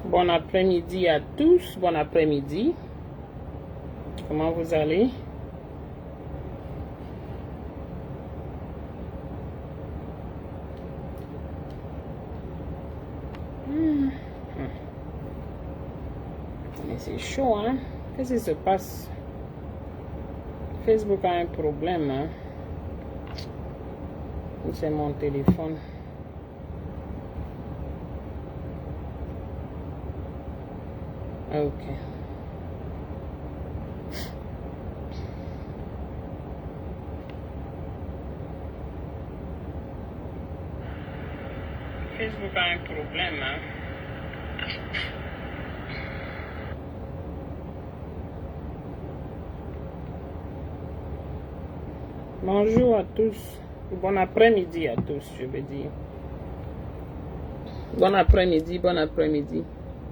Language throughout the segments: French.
Bon après-midi à tous, bon après-midi. Comment vous allez? Mais c'est chaud, hein? Qu'est-ce qui se passe? Facebook a un problème, hein? C'est mon téléphone. Ok. Facebook a un problème, hein? Bonjour à tous. Bon après-midi à tous, je veux dire. Bon après-midi, bon après-midi.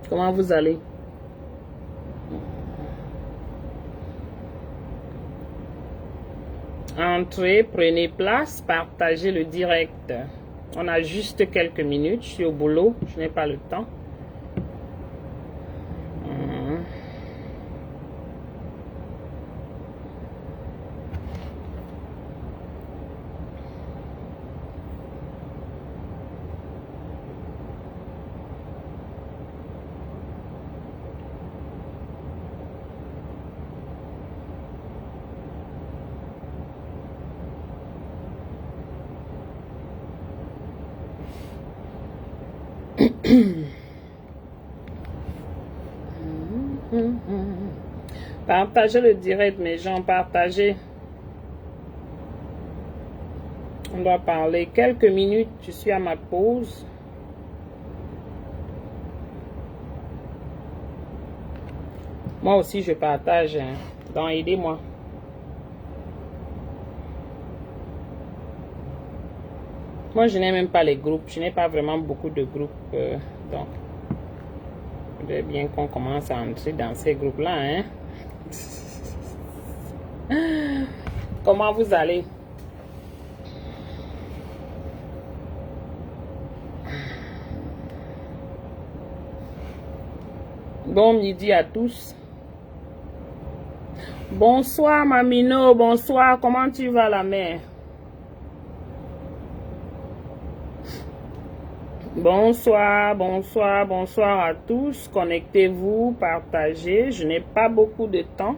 Comment vous allez? Entrez, prenez place, partagez le direct. On a juste quelques minutes. Je suis au boulot, je n'ai pas le temps. Partagez le direct, mes gens, partagez. On doit parler quelques minutes. Je suis à ma pause. Moi aussi, je partage. Hein. Donc, aidez-moi. Moi, je n'ai même pas les groupes. Je n'ai pas vraiment beaucoup de groupes. Donc, il faudrait bien qu'on commence à entrer dans ces groupes-là. Hein? Comment vous allez? Bon midi à tous. Bonsoir Mamino, bonsoir. Comment tu vas la mère? Bonsoir, bonsoir, bonsoir à tous. Connectez-vous, partagez. Je n'ai pas beaucoup de temps.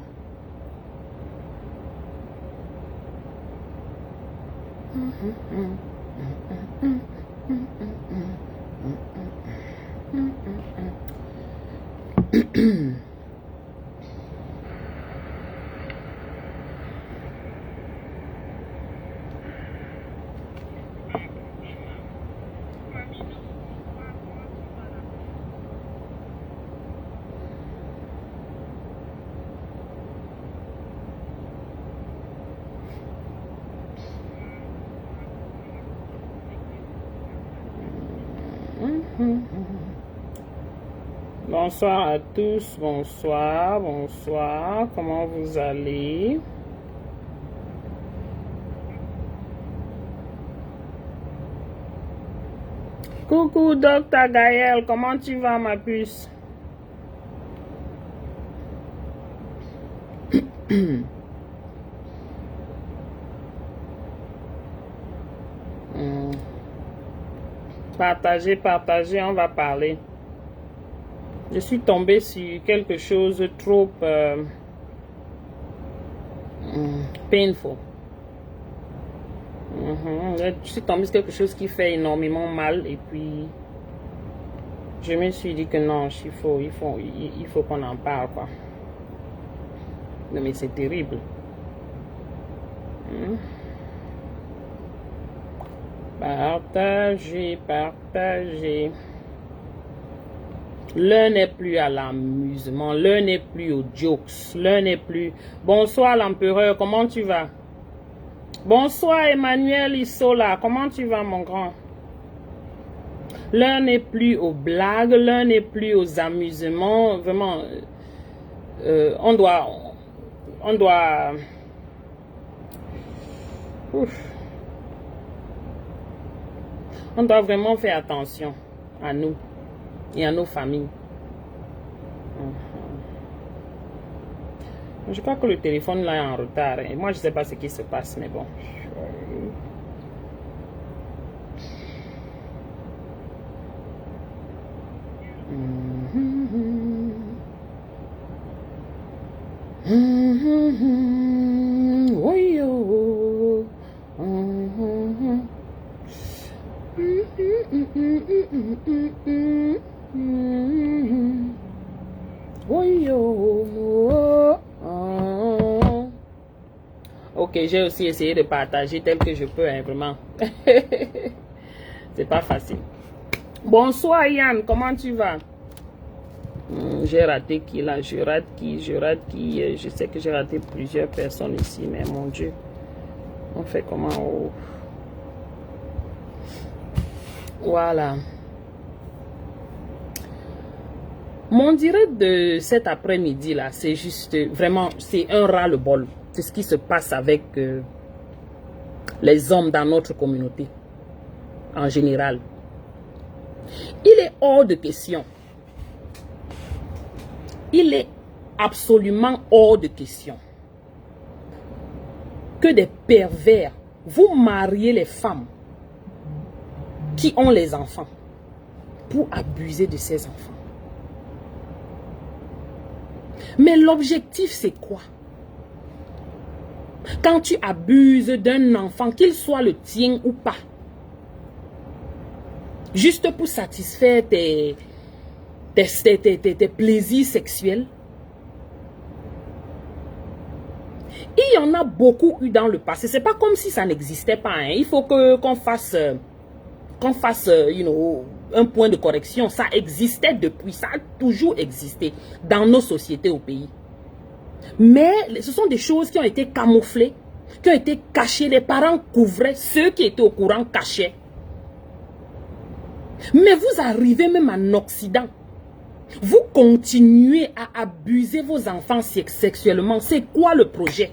Bonsoir à tous, bonsoir, bonsoir, comment vous allez? Coucou Dr Gaël, comment tu vas ma puce? Partagez, partagez, on va parler. Je suis tombée sur quelque chose de trop painful. Je suis tombée sur quelque chose qui fait énormément mal et puis je me suis dit que non, il faut qu'on en parle quoi. Non mais c'est terrible. Partagez, partagez. L'un n'est plus à l'amusement, l'un n'est plus aux jokes, l'un n'est plus... Bonsoir l'empereur, comment tu vas? Bonsoir Emmanuel Isola, comment tu vas mon grand? L'un n'est plus aux blagues, l'un n'est plus aux amusements, vraiment, on doit... On doit vraiment faire attention à nous et à nos familles. Je crois que le téléphone là est en retard. Et moi, je ne sais pas ce qui se passe, mais bon. Oui, oh. Oui, oh. Ok, j'ai aussi essayé de partager tel que je peux, hein, vraiment. C'est pas facile. Bonsoir Yann, comment tu vas? J'ai raté qui là? Je rate qui? Je sais que j'ai raté plusieurs personnes ici, mais mon Dieu. On fait comment? Oh. Voilà. Mon direct de cet après-midi là, c'est juste vraiment, c'est un ras-le-bol. C'est ce qui se passe avec les hommes dans notre communauté en général. Il est hors de question. Il est absolument hors de question que des pervers, vous mariez les femmes qui ont les enfants pour abuser de ces enfants. Mais l'objectif, c'est quoi? Quand tu abuses d'un enfant, qu'il soit le tien ou pas, juste pour satisfaire tes plaisirs sexuels. Il y en a beaucoup eu dans le passé. C'est pas comme si ça n'existait pas. Hein. Il faut qu'on fasse, un point de correction. Ça existait depuis. Ça a toujours existé dans nos sociétés au pays. Mais ce sont des choses qui ont été camouflées, qui ont été cachées. Les parents couvraient, ceux qui étaient au courant cachaient. Mais vous arrivez même en Occident. Vous continuez à abuser vos enfants sexuellement. C'est quoi le projet?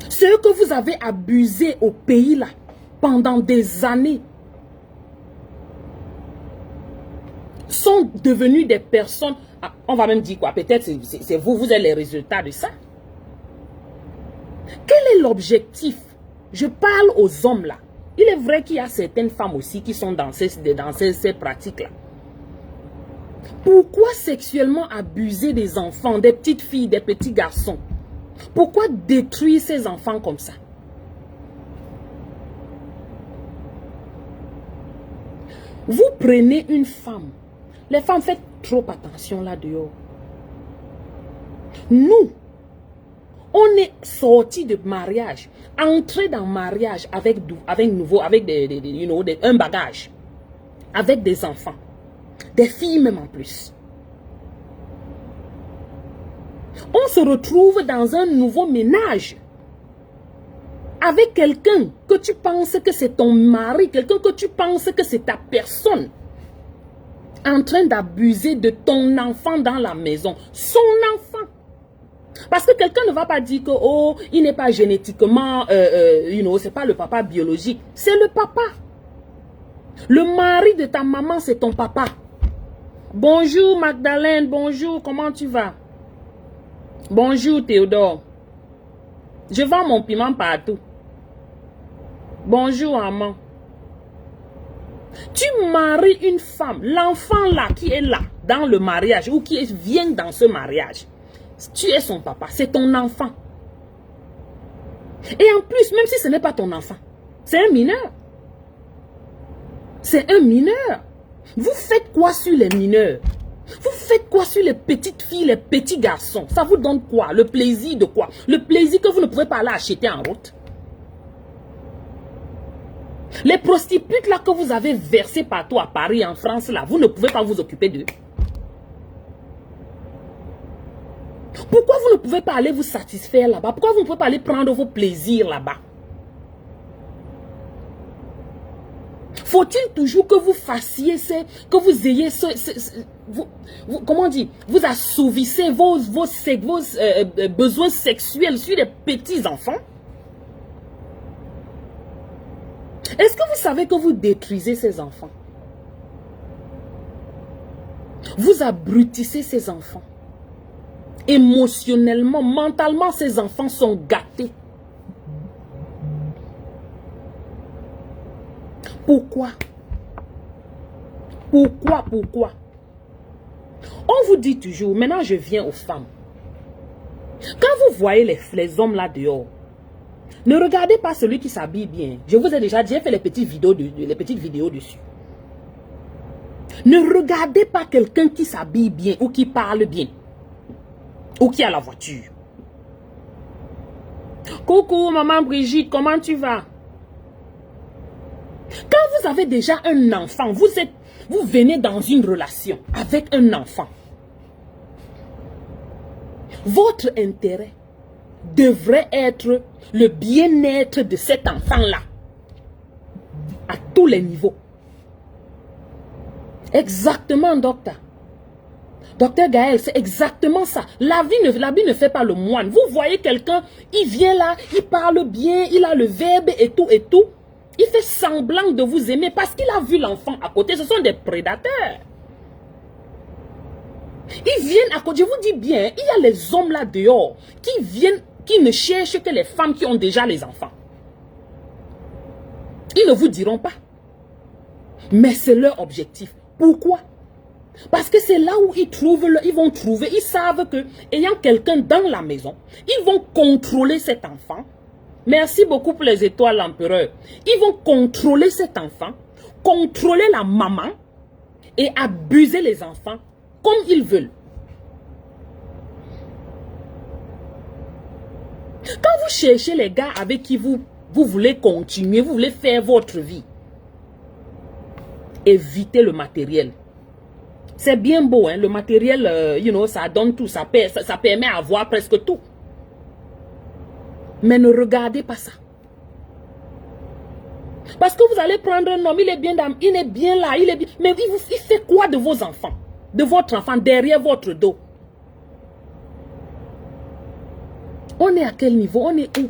Ceux que vous avez abusés au pays là, pendant des années, sont devenus des personnes, on va même dire quoi, peut-être c'est vous, vous êtes les résultats de ça. Quel est l'objectif? Je parle aux hommes là. Il est vrai qu'il y a certaines femmes aussi qui sont dans ces pratiques là. Pourquoi sexuellement abuser des enfants, des petites filles, des petits garçons? Pourquoi détruire ces enfants comme ça? Vous prenez une femme. Les femmes, faites trop attention là dehors. Nous, on est sortis de mariage, entrés dans mariage avec un bagage, avec des enfants, des filles même en plus. On se retrouve dans un nouveau ménage avec quelqu'un que tu penses que c'est ton mari, quelqu'un que tu penses que c'est ta personne, en train d'abuser de ton enfant dans la maison, son enfant. Parce que quelqu'un ne va pas dire que oh, il n'est pas génétiquement, c'est pas le papa biologique, c'est le papa. Le mari de ta maman, c'est ton papa. Bonjour Magdalene, bonjour, comment tu vas? Bonjour Théodore. Je vends mon piment partout. Bonjour maman. Tu maries une femme, l'enfant là qui est là dans le mariage ou qui vient dans ce mariage. Tu es son papa, c'est ton enfant. Et en plus, même si ce n'est pas ton enfant, c'est un mineur. C'est un mineur. Vous faites quoi sur les mineurs? Vous faites quoi sur les petites filles, les petits garçons? Ça vous donne quoi? Le plaisir de quoi? Le plaisir que vous ne pouvez pas aller acheter en route. Les prostituées là que vous avez versées partout à Paris, en France, là, vous ne pouvez pas vous occuper d'eux. Pourquoi vous ne pouvez pas aller vous satisfaire là-bas? Pourquoi vous ne pouvez pas aller prendre vos plaisirs là-bas? Faut-il toujours que vous fassiez, que vous ayez comment dire, vous assouvissez vos besoins sexuels sur les petits enfants? Est-ce que vous savez que vous détruisez ces enfants? Vous abrutissez ces enfants. Émotionnellement, mentalement, ces enfants sont gâtés. Pourquoi? Pourquoi? On vous dit toujours, maintenant je viens aux femmes. Quand vous voyez les hommes là dehors, ne regardez pas celui qui s'habille bien. Je vous ai déjà dit, j'ai fait les petites vidéos dessus. Ne regardez pas quelqu'un qui s'habille bien ou qui parle bien. Ou qui a la voiture. Coucou, maman Brigitte, comment tu vas? Quand vous avez déjà un enfant, vous venez dans une relation avec un enfant. Votre intérêt devrait être le bien-être de cet enfant-là. À tous les niveaux. Exactement, docteur. Docteur Gaël, c'est exactement ça. La vie ne fait pas le moine. Vous voyez quelqu'un, il vient là, il parle bien, il a le verbe et tout et tout. Il fait semblant de vous aimer parce qu'il a vu l'enfant à côté. Ce sont des prédateurs. Ils viennent à côté. Je vous dis bien, il y a les hommes là dehors qui viennent, qui ne cherchent que les femmes qui ont déjà les enfants. Ils ne vous diront pas. Mais c'est leur objectif. Pourquoi? Parce que c'est là où ils vont trouver, ils savent que, ayant quelqu'un dans la maison, ils vont contrôler cet enfant. Merci beaucoup pour les étoiles, l'empereur. Ils vont contrôler cet enfant, contrôler la maman et abuser les enfants comme ils veulent. Quand vous cherchez les gars avec qui vous voulez continuer, vous voulez faire votre vie, évitez le matériel. C'est bien beau, hein, le matériel, ça donne tout, ça permet d'avoir presque tout. Mais ne regardez pas ça. Parce que vous allez prendre un homme, il est bien là, il est bien. Mais il fait quoi de vos enfants? De votre enfant derrière votre dos? On est à quel niveau? On est où?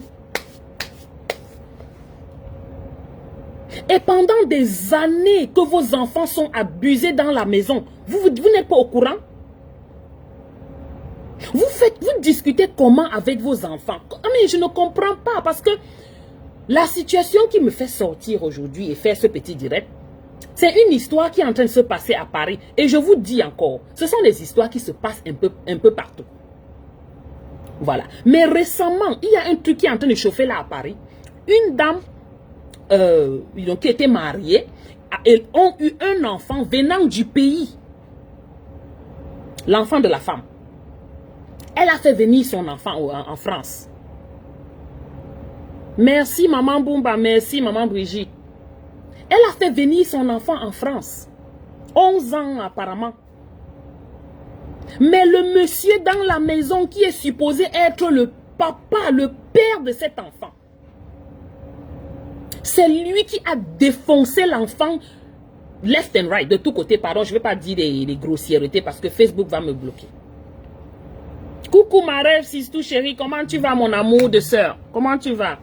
Et pendant des années que vos enfants sont abusés dans la maison, vous n'êtes pas au courant? Vous discutez comment avec vos enfants? Mais je ne comprends pas parce que la situation qui me fait sortir aujourd'hui et faire ce petit direct, c'est une histoire qui est en train de se passer à Paris. Et je vous dis encore, ce sont des histoires qui se passent un peu partout. Voilà. Mais récemment, il y a un truc qui est en train de chauffer là à Paris. Une dame qui était mariée, elles ont eu un enfant venant du pays. L'enfant de la femme. Elle a fait venir son enfant en France. Merci maman Boumba, merci maman Brigitte. Elle a fait venir son enfant en France. 11 ans apparemment. Mais le monsieur dans la maison qui est supposé être le papa, le père de cet enfant, c'est lui qui a défoncé l'enfant left and right, de tous côtés. Pardon, je ne vais pas dire des grossièretés parce que Facebook va me bloquer. Coucou ma rêve, Sistou chérie, comment tu vas mon amour de sœur? Comment tu vas?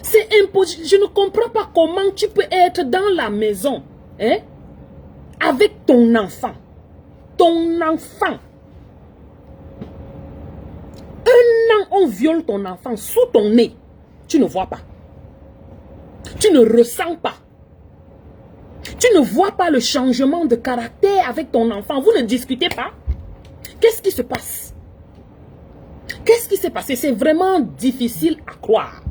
C'est impossible, je ne comprends pas comment tu peux être dans la maison, hein, avec ton enfant. Ton enfant. Un an, on viole ton enfant sous ton nez. Tu ne vois pas. Tu ne ressens pas. Tu ne vois pas le changement de caractère avec ton enfant. Vous ne discutez pas. Qu'est-ce qui se passe? Qu'est-ce qui s'est passé? C'est vraiment difficile à croire.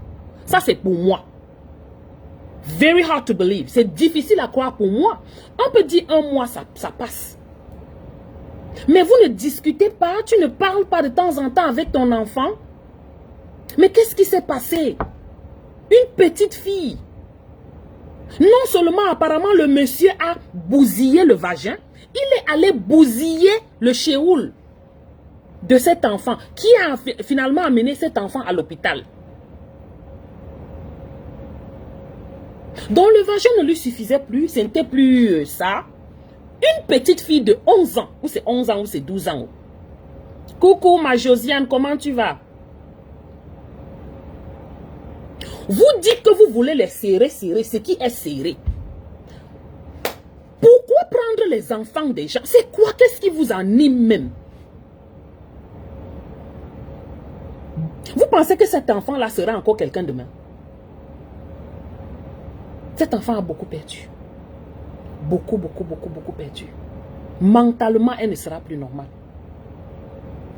Ça, c'est pour moi. Very hard to believe. C'est difficile à croire pour moi. On peut dire un mois, ça passe. Mais vous ne discutez pas. Tu ne parles pas de temps en temps avec ton enfant. Mais qu'est-ce qui s'est passé? Une petite fille. Non seulement apparemment le monsieur a bousillé le vagin, il est allé bousiller le chéoul de cet enfant qui a finalement amené cet enfant à l'hôpital. Donc le vagin ne lui suffisait plus, ce n'était plus ça. Une petite fille de 11 ans, ou c'est 11 ans ou c'est 12 ans. Coucou ma Josiane, comment tu vas? Vous dites que vous voulez les serrer, ce qui est serré. Pourquoi prendre les enfants des gens? C'est quoi? Qu'est-ce qui vous anime même? pensez que cet enfant-là sera encore quelqu'un demain? Cet enfant a beaucoup perdu. Beaucoup perdu. Mentalement, elle ne sera plus normale.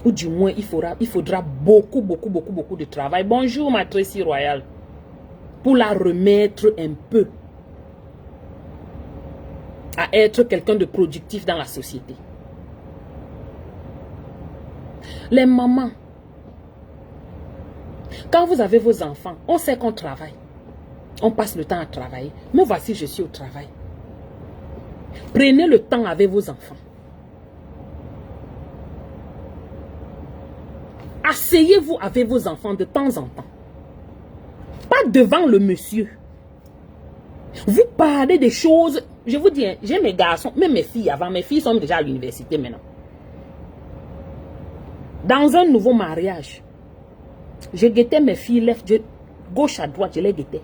Ou du moins, il faudra beaucoup de travail. Bonjour, ma Tracy Royale. Pour la remettre un peu à être quelqu'un de productif dans la société. Les mamans, quand vous avez vos enfants, on sait qu'on travaille. On passe le temps à travailler. Mais voici, je suis au travail. Prenez le temps avec vos enfants. Asseyez-vous avec vos enfants de temps en temps. Pas devant le monsieur. Vous parlez des choses. Je vous dis, j'ai mes garçons, même mes filles avant. Mes filles sont déjà à l'université maintenant. Dans un nouveau mariage, je guettais mes filles, gauche à droite, je les guettais.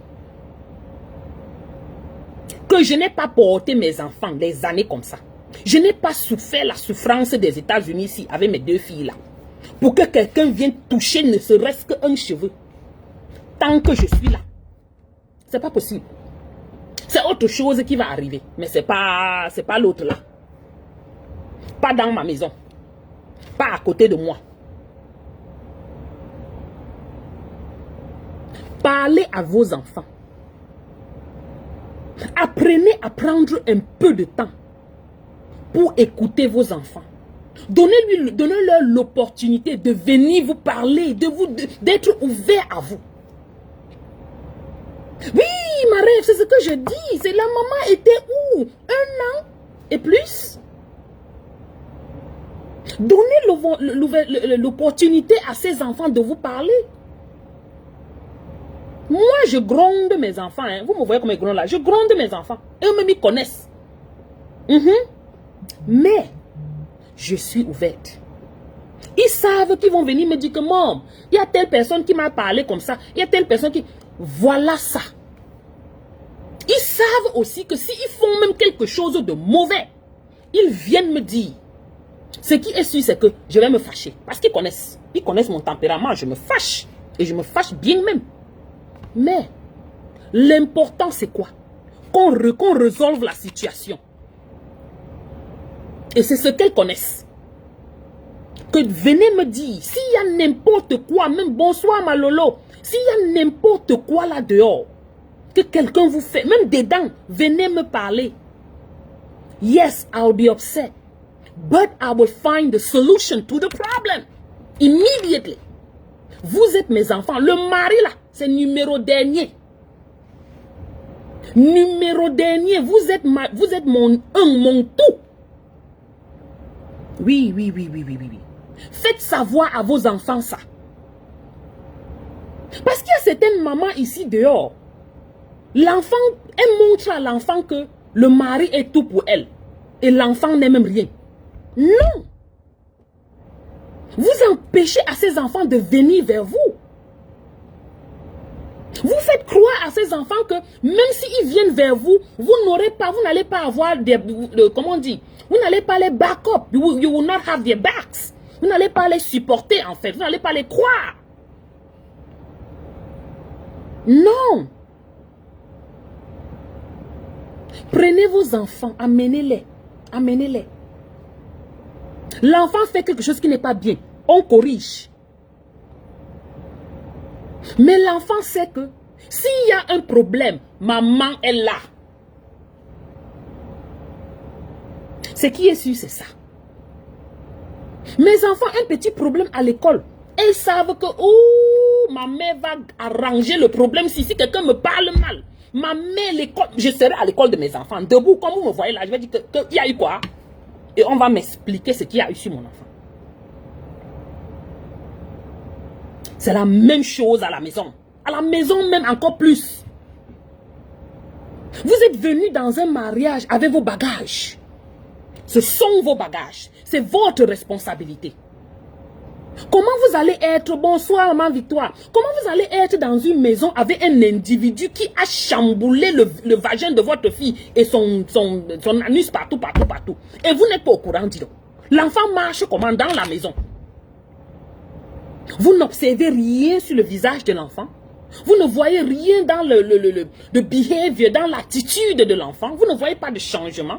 Que je n'ai pas porté mes enfants des années comme ça. Je n'ai pas souffert la souffrance des États-Unis ici avec mes deux filles là. Pour que quelqu'un vienne toucher ne serait-ce qu'un cheveu. Tant que je suis là. C'est pas possible. C'est autre chose qui va arriver. Mais c'est pas l'autre là. Pas dans ma maison. Pas à côté de moi. Parlez à vos enfants. Apprenez à prendre un peu de temps pour écouter vos enfants. Donnez-leur l'opportunité de venir vous parler, d'être ouvert à vous. Oui, ma rêve, c'est ce que je dis. C'est la maman était où? 1 an et plus? Donnez l'opportunité à ces enfants de vous parler. Moi, je gronde mes enfants. Hein. Vous me voyez comme ils grondent là. Je gronde mes enfants. Eux-mêmes, ils connaissent. Mais, je suis ouverte. Ils savent qu'ils vont venir me dire que, maman, il y a telle personne qui m'a parlé comme ça. Il y a telle personne qui... Voilà ça. Ils savent aussi que s'ils font même quelque chose de mauvais, ils viennent me dire. Ce qui est sûr, c'est que je vais me fâcher. Parce qu'ils connaissent. Ils connaissent mon tempérament. Je me fâche. Et je me fâche bien même. Mais, l'important c'est quoi? Qu'on résolve la situation. Et c'est ce qu'elles connaissent. Que venez me dire, s'il y a n'importe quoi, même bonsoir ma Lolo, s'il y a n'importe quoi là dehors, que quelqu'un vous fait, même dedans, venez me parler. Yes, I'll be upset. But I will find the solution to the problem. Immediately. Vous êtes mes enfants. Le mari là, c'est numéro dernier. Numéro dernier. Vous êtes mon tout. Oui. Faites savoir à vos enfants ça. Parce qu'il y a certaines mamans ici dehors. L'enfant, elle montre à l'enfant que le mari est tout pour elle. Et l'enfant n'est même rien. Non. Vous empêchez à ces enfants de venir vers vous. Vous faites croire à ces enfants que même s'ils viennent vers vous, vous n'allez pas avoir comment on dit, vous n'allez pas les back up. You will not have their backs. Vous n'allez pas les supporter en fait. Vous n'allez pas les croire. Non. Prenez vos enfants, amenez-les. Amenez-les. L'enfant fait quelque chose qui n'est pas bien. On corrige. Mais l'enfant sait que s'il y a un problème, maman est là. Ce qui est sûr, c'est ça. Mes enfants ont un petit problème à l'école. Elles savent que ma mère va arranger le problème si quelqu'un me parle mal. Ma mère, l'école, je serai à l'école de mes enfants. Debout, comme vous me voyez là, je vais dire qu'il y a eu quoi. Et on va m'expliquer ce qu'il y a eu sur mon enfant. C'est la même chose à la maison. À la maison même encore plus. Vous êtes venus dans un mariage avec vos bagages. Ce sont vos bagages. C'est votre responsabilité. Comment vous allez être, bonsoir maman Victoire, comment vous allez être dans une maison avec un individu qui a chamboulé le vagin de votre fille et son anus partout. Et vous n'êtes pas au courant, dis donc. L'enfant marche comment dans la maison. Vous n'observez rien sur le visage de l'enfant. Vous ne voyez rien dans le behavior, dans l'attitude de l'enfant. Vous ne voyez pas de changement.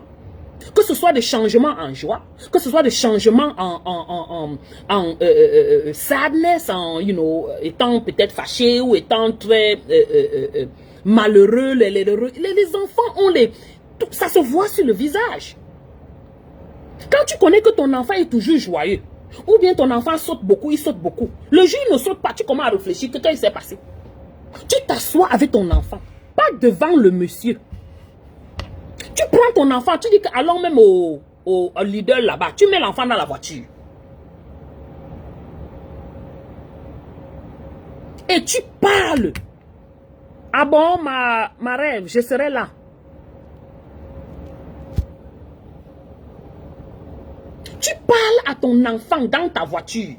Que ce soit des changements en joie, que ce soit des changements en sadness, étant peut-être fâché ou étant très malheureux. Les enfants ont ça se voit sur le visage. Quand tu connais que ton enfant est toujours joyeux, ou bien ton enfant saute beaucoup, il saute beaucoup. Le jour il ne saute pas, tu commences à réfléchir, qu'est-ce qui s'est passé? Tu t'assois avec ton enfant, pas devant le monsieur. Tu prends ton enfant, tu dis que allons même au leader là-bas, tu mets l'enfant dans la voiture. Et tu parles. Ah bon, ma rêve, je serai là. Tu parles à ton enfant dans ta voiture.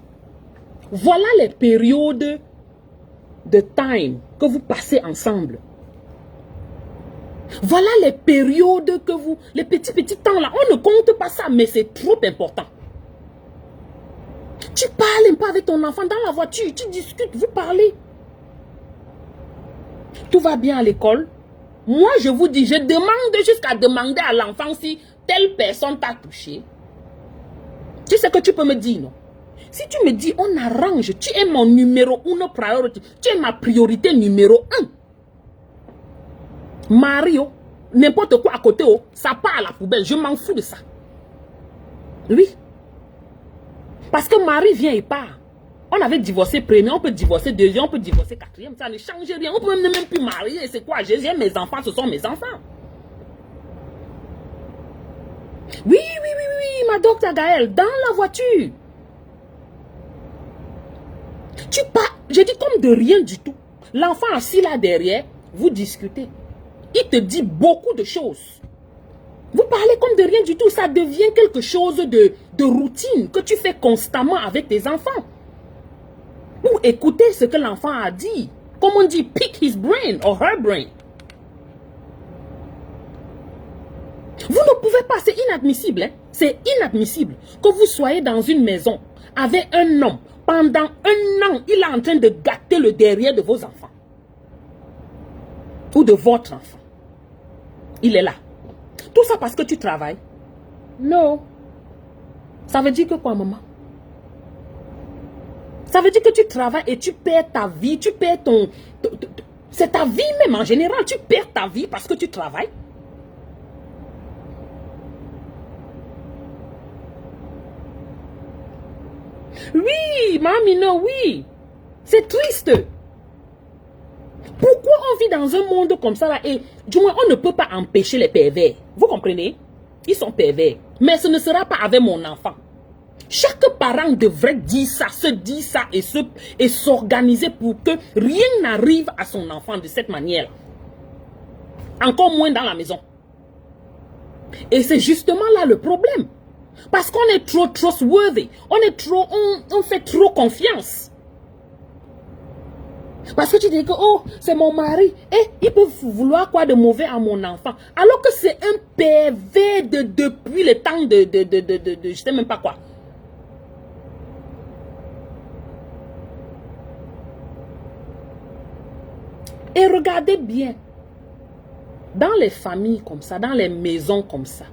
Voilà les périodes de time que vous passez ensemble. Voilà les périodes que vous... Les petits temps là, on ne compte pas ça, mais c'est trop important. Tu parles un peu avec ton enfant dans la voiture, tu discutes, vous parlez. Tout va bien à l'école. Moi, je vous dis, je demande jusqu'à demander à l'enfant si telle personne t'a touché. Tu sais que tu peux me dire, non? Si tu me dis, on arrange, tu es mon numéro 1 priorité, tu es ma priorité numéro 1. Mario, n'importe quoi à côté, oh, ça part à la poubelle, je m'en fous de ça. Oui. Parce que Marie vient et part. On avait divorcé premier, on peut divorcer deuxième, on peut divorcer quatrième, ça ne change rien. On peut même plus marier, c'est quoi? J'ai mes enfants, ce sont mes enfants. Oui, ma docteur Gaëlle, dans la voiture. Tu pars, je dis comme de rien du tout. L'enfant assis là derrière, vous discutez. Il te dit beaucoup de choses. Vous parlez comme de rien du tout. Ça devient quelque chose de routine que tu fais constamment avec tes enfants. Ou écouter ce que l'enfant a dit. Comme on dit, pick his brain or her brain. Vous ne pouvez pas, c'est inadmissible. Hein? C'est inadmissible que vous soyez dans une maison avec un homme. Pendant 1 an, il est en train de gâter le derrière de vos enfants. Ou de votre enfant. Il est là. Tout ça parce que tu travailles? Non. Ça veut dire que quoi, maman? Ça veut dire que tu travailles et tu perds ta vie, tu perds c'est ta vie même en général, tu perds ta vie parce que tu travailles. Oui, mamie, non, oui. C'est triste. Pourquoi on vit dans un monde comme ça là et du moins on ne peut pas empêcher les pervers. Vous comprenez? Ils sont pervers. Mais ce ne sera pas avec mon enfant. Chaque parent devrait dire ça, se dire ça et s'organiser pour que rien n'arrive à son enfant de cette manière. Encore moins dans la maison. Et c'est justement là le problème. Parce qu'on est trop trustworthy. On fait trop confiance. Parce que tu dis que, oh, c'est mon mari. Et il peut vouloir quoi de mauvais à mon enfant. Alors que c'est un pervers depuis le temps de je sais même pas quoi. Et regardez bien. Dans les familles comme ça, dans les maisons comme ça,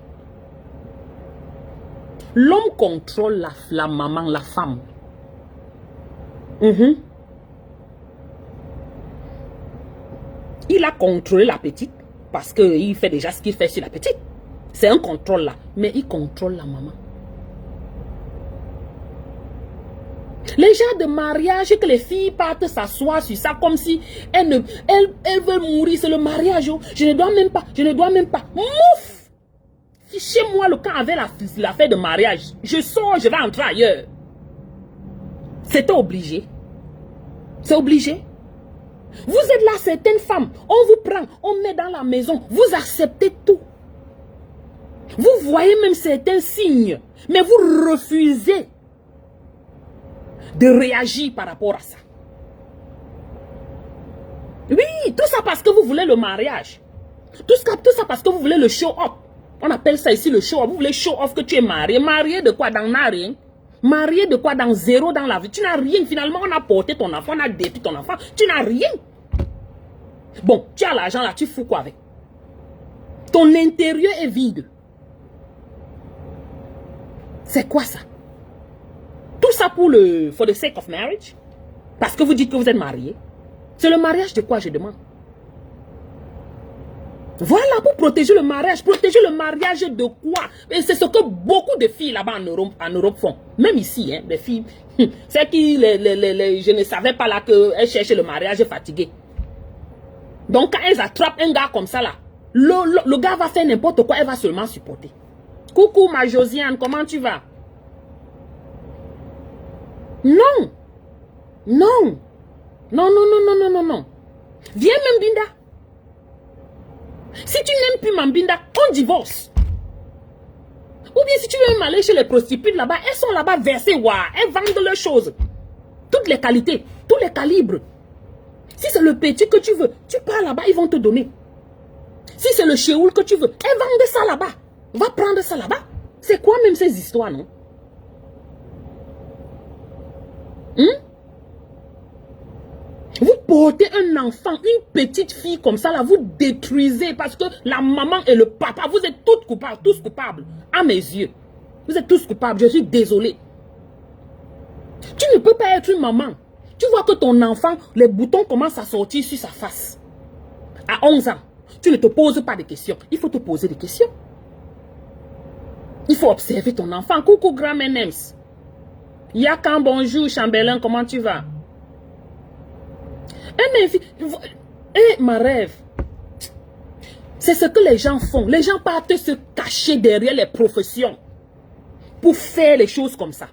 l'homme contrôle la maman, la femme. Il a contrôlé la petite parce qu'il fait déjà ce qu'il fait sur la petite. C'est un contrôle là. Mais il contrôle la maman. Les gens de mariage, que les filles partent s'asseoir sur ça comme si elles veulent mourir. C'est le mariage. Je ne dois même pas. Mouf! Fichez-moi le camp avec la fête de mariage. Je sors, je vais entrer ailleurs. C'était obligé. C'est obligé. Vous êtes là, certaines femmes, on vous prend, on met dans la maison, vous acceptez tout. Vous voyez même certains signes, mais vous refusez de réagir par rapport à ça. Oui, tout ça parce que vous voulez le mariage. Tout ça parce que vous voulez le show-off. On appelle ça ici le show-off. Vous voulez show-off que tu es marié. Marié de quoi? Dans rien. Marié de quoi? Dans zéro dans la vie. Tu n'as rien. Finalement, on a porté ton enfant, on a détruit ton enfant. Tu n'as rien. Bon, tu as l'argent là, tu fous quoi avec? Ton intérieur est vide. C'est quoi ça? Tout ça pour for the sake of marriage? Parce que vous dites que vous êtes marié. C'est le mariage de quoi, je demande? Voilà, pour protéger le mariage. Protéger le mariage de quoi? Et c'est ce que beaucoup de filles là-bas en Europe font. Même ici, hein, des filles. C'est qui, je ne savais pas là qu'elles cherchaient le mariage fatigué. Donc quand elles attrapent un gars comme ça là, le gars va faire n'importe quoi, elle va seulement supporter. Coucou ma Josiane, comment tu vas? Non. Non. Non, non, non, non, non, non, non. Viens Mambinda. Si tu n'aimes plus Mambinda, on divorce. Ou bien si tu veux aller chez les prostituées là-bas, elles sont là-bas versées, elles vendent leurs choses. Toutes les qualités, tous les calibres. Si c'est le petit que tu veux, tu pars là-bas, ils vont te donner. Si c'est le chéoul que tu veux, elles vendent ça là-bas. Va prendre ça là-bas. C'est quoi même ces histoires, non? Vous portez un enfant, une petite fille comme ça, là, vous détruisez parce que la maman et le papa, vous êtes toutes coupables, tous coupables, à mes yeux. Vous êtes tous coupables, je suis désolée. Tu ne peux pas être une maman. Tu vois que ton enfant, les boutons commencent à sortir sur sa face. À 11 ans, tu ne te poses pas de questions. Il faut te poser des questions. Il faut observer ton enfant. Coucou, grand Menems. Yakan, bonjour, Chambellan, comment tu vas? Ma rêve. C'est ce que les gens font. Les gens partent se cacher derrière les professions pour faire les choses comme ça.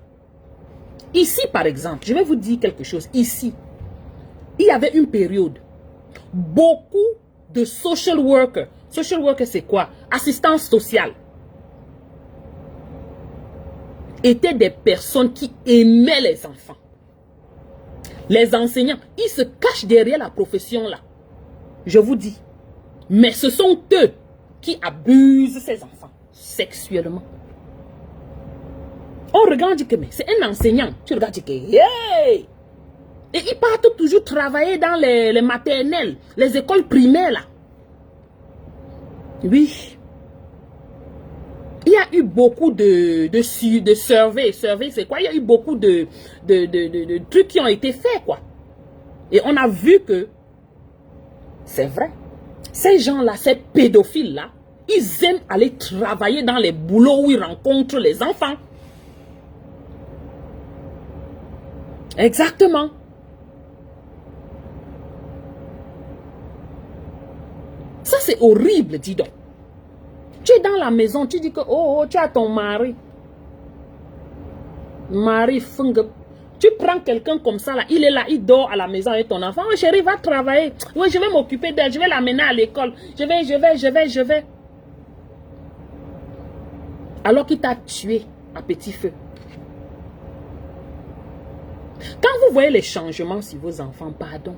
Ici, par exemple, je vais vous dire quelque chose. Ici, il y avait une période, beaucoup de social workers. Social worker, c'est quoi? Assistance sociale. Étaient des personnes qui aimaient les enfants. Les enseignants, ils se cachent derrière la profession là. Je vous dis. Mais ce sont eux qui abusent ces enfants sexuellement. On regarde que c'est un enseignant. Tu regardes que hey! Et ils partent toujours travailler dans les maternelles, les écoles primaires là. Oui. Il y a eu beaucoup de surveys. Surveys, c'est quoi? Il y a eu beaucoup de trucs qui ont été faits, quoi. Et on a vu que c'est vrai. Ces gens-là, ces pédophiles-là, ils aiment aller travailler dans les boulots où ils rencontrent les enfants. Exactement. Ça, c'est horrible, dis donc. Tu es dans la maison, tu dis que, oh, tu as ton mari. Mari fungue. Tu prends quelqu'un comme ça, là, il est là, il dort à la maison avec ton enfant. Oh, chérie, va travailler. Oui, je vais m'occuper d'elle, je vais l'amener à l'école. Je vais. Alors qu'il t'a tué à petit feu. Quand vous voyez les changements sur vos enfants, pardon,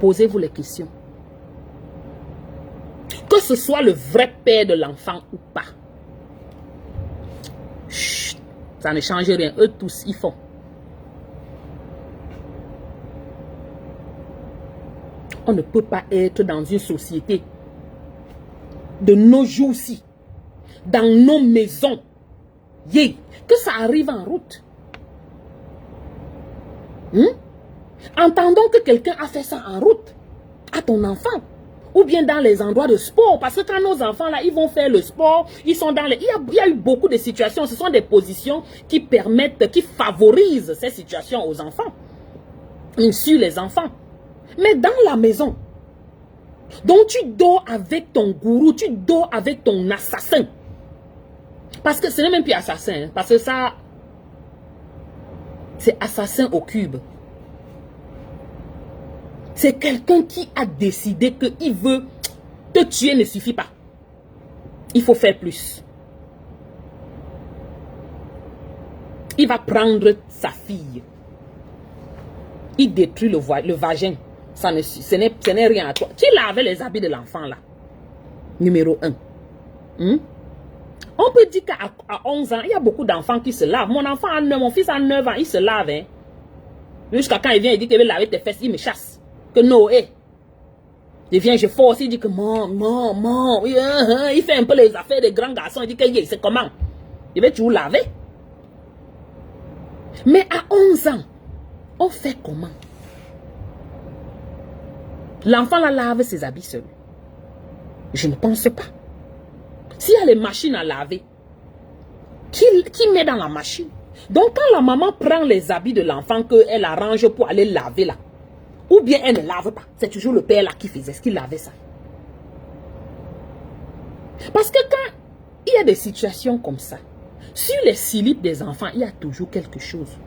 posez-vous les questions. Que ce soit le vrai père de l'enfant ou pas. Chut, ça ne change rien. Eux tous, ils font. On ne peut pas être dans une société de nos jours-ci, dans nos maisons, que ça arrive en route. Entendons que quelqu'un a fait ça en route à ton enfant. Ou bien dans les endroits de sport. Parce que quand nos enfants, là, ils vont faire le sport, ils sont dans les... Il y a eu beaucoup de situations. Ce sont des positions qui permettent, qui favorisent ces situations aux enfants. Sur les enfants. Mais dans la maison, donc tu dors avec ton gourou, tu dors avec ton assassin. Parce que ce n'est même plus assassin. Hein, parce que ça, c'est assassin au cube. C'est quelqu'un qui a décidé qu'il veut te tuer ne suffit pas. Il faut faire plus. Il va prendre sa fille. Il détruit le vagin. Ce n'est rien à toi. Tu lavais les habits de l'enfant là. Numéro 1. On On peut dire qu'à 11 ans, il y a beaucoup d'enfants qui se lavent. Mon fils a 9 ans, il se lave. Hein. Jusqu'à quand il vient, il dit qu'il veut laver tes fesses, il me chasse. Que Noé. Il vient, je force, il dit que maman, oui, il fait un peu les affaires des grands garçons, il dit que c'est comment? Il veut toujours laver. Mais à 11 ans, on fait comment? L'enfant la lave ses habits seul. Je ne pense pas. S'il y a les machines à laver, qui met dans la machine? Donc quand la maman prend les habits de l'enfant qu'elle arrange pour aller laver là, ou bien elle ne lave pas, c'est toujours le père là qui faisait ce qu'il lavait ça. Parce que quand il y a des situations comme ça, sur les slips des enfants, il y a toujours quelque chose.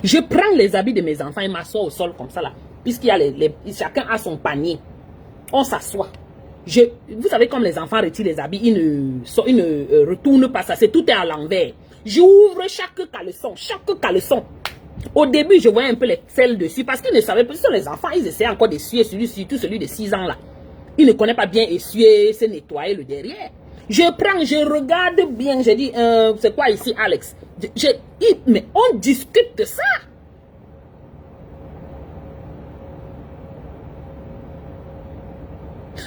Je prends les habits de mes enfants et m'assois au sol comme ça là, puisqu'il y a chacun a son panier. On s'assoit. Vous savez, comme les enfants retirent les habits, ils ne retournent pas ça. Tout est à l'envers. J'ouvre chaque caleçon. Au début, je voyais un peu les selles dessus parce qu'ils ne savaient pas. Ce sont les enfants, ils essaient encore d'essuyer surtout celui de 6 ans là. Ils ne connaissent pas bien essuyer, se nettoyer le derrière. Je prends, je regarde bien. Je dis, c'est quoi ici, Alex? Mais on discute de ça.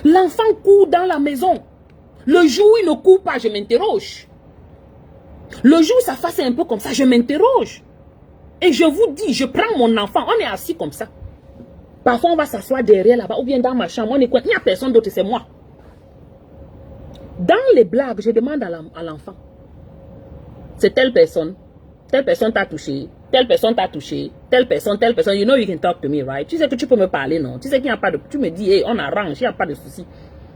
L'enfant court dans la maison. Le jour où il ne court pas, je m'interroge. Le jour où ça fasse un peu comme ça, je m'interroge. Et je vous dis, je prends mon enfant, on est assis comme ça. Parfois, on va s'asseoir derrière là-bas, ou bien dans ma chambre, on est quoi? Il n'y a personne d'autre, c'est moi. Dans les blagues, je demande à l'enfant. C'est telle personne t'a touché, telle personne t'a touché, telle personne, you know you can talk to me, right? Tu sais que tu peux me parler, non? Tu sais qu'il n'y a pas de... Tu me dis, hey, on arrange, il n'y a pas de souci.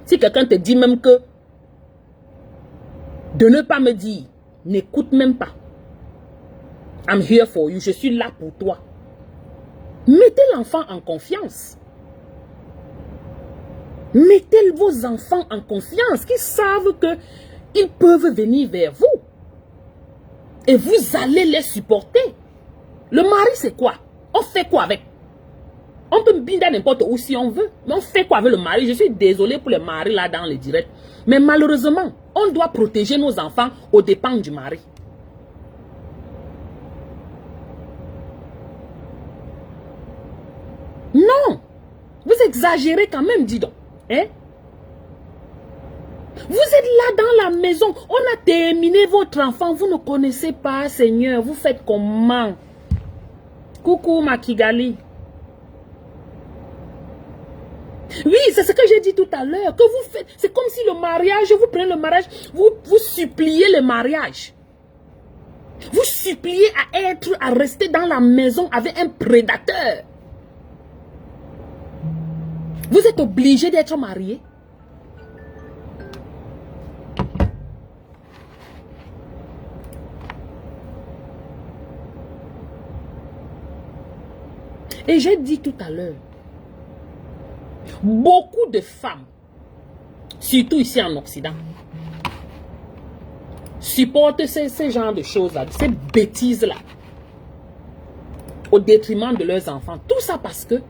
Si quelqu'un te dit même que de ne pas me dire, n'écoute même pas. I'm here for you, je suis là pour toi. Mettez l'enfant en confiance. Mettez vos enfants en confiance, qu'ils savent qu'ils peuvent venir vers vous. Et vous allez les supporter. Le mari, c'est quoi? On fait quoi avec? On peut binder n'importe où si on veut. Mais on fait quoi avec le mari? Je suis désolée pour les maris là dans les directs. Mais malheureusement, on doit protéger nos enfants aux dépens du mari. Non. Vous exagérez quand même, dis donc. Hein? Vous êtes là dans la maison. On a terminé votre enfant. Vous ne connaissez pas, Seigneur. Vous faites comment? Coucou, Makigali. Oui, c'est ce que j'ai dit tout à l'heure. Que vous faites. C'est comme si le mariage, vous prenez le mariage, vous suppliez le mariage. Vous suppliez à rester dans la maison avec un prédateur. Vous êtes obligé d'être marié. Et j'ai dit tout à l'heure, beaucoup de femmes, surtout ici en Occident, supportent ces genres de choses-là, ces bêtises-là, au détriment de leurs enfants. Tout ça parce que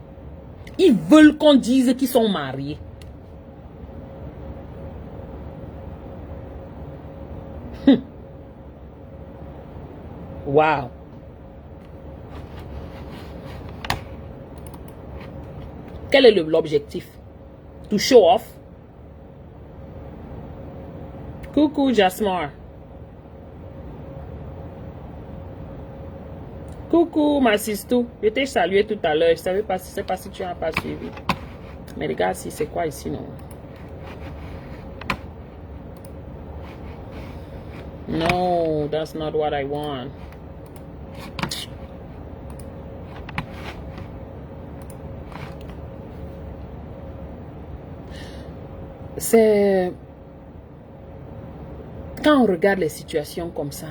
ils veulent qu'on dise qu'ils sont mariés. Wow. Quel est l'objectif? To show off? Coucou Jasmine. Coucou ma sister. Je t'ai salué tout à l'heure. Je ne sais pas si tu n'as pas suivi. Mais regarde si c'est quoi ici, non? No, that's not what I want. C'est... Quand on regarde les situations comme ça,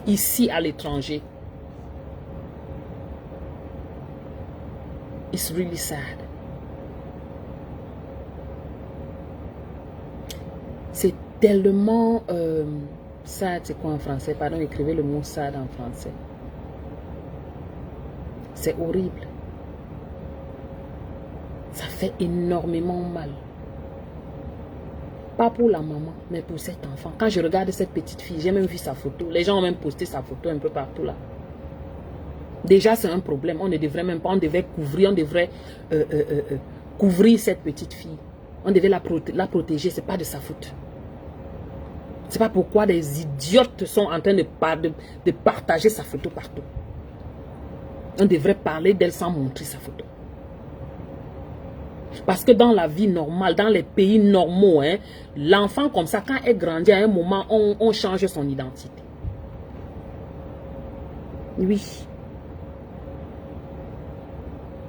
ici à l'étranger, it's really sad. C'est tellement... sad, c'est quoi en français? Pardon, écrivez le mot sad en français. C'est horrible. Ça fait énormément mal. Pas pour la maman, mais pour cet enfant. Quand je regarde cette petite fille, j'ai même vu sa photo. Les gens ont même posté sa photo un peu partout là. Déjà, c'est un problème. On ne devrait même pas, on devait couvrir, couvrir cette petite fille. On devait la protéger, c'est pas de sa faute. C'est pas pourquoi des idiotes sont en train de partager sa photo partout. On devrait parler d'elle sans montrer sa photo. Parce que dans la vie normale, dans les pays normaux, hein, l'enfant comme ça, quand elle grandit à un moment, on change son identité. Oui.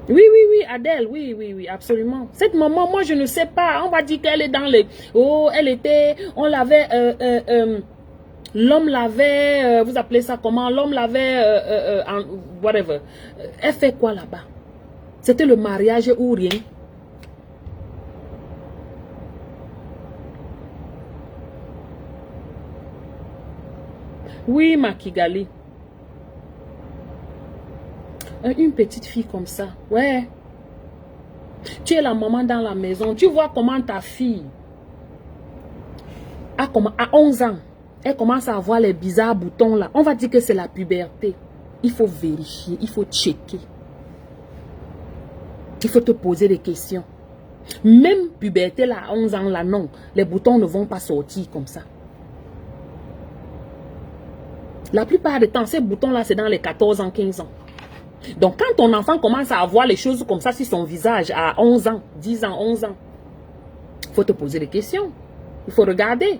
Oui, Adèle, oui, absolument. Cette maman, moi, je ne sais pas. On va dire qu'elle est dans les... Oh, elle était... On l'avait... l'homme l'avait... vous appelez ça comment? L'homme l'avait... whatever. Elle fait quoi là-bas? C'était le mariage ou rien? Oui, ma Kigali. Une petite fille comme ça, ouais. Tu es la maman dans la maison. Tu vois comment ta fille, à 11 ans, elle commence à avoir les bizarres boutons là. On va dire que c'est la puberté. Il faut vérifier, il faut checker. Il faut te poser des questions. Même puberté là, à 11 ans là, non. Les boutons ne vont pas sortir comme ça. La plupart du temps, ces boutons là, c'est dans les 14 ans, 15 ans. Donc, quand ton enfant commence à avoir les choses comme ça sur son visage à 11 ans, 10 ans, 11 ans, il faut te poser des questions. Il faut regarder.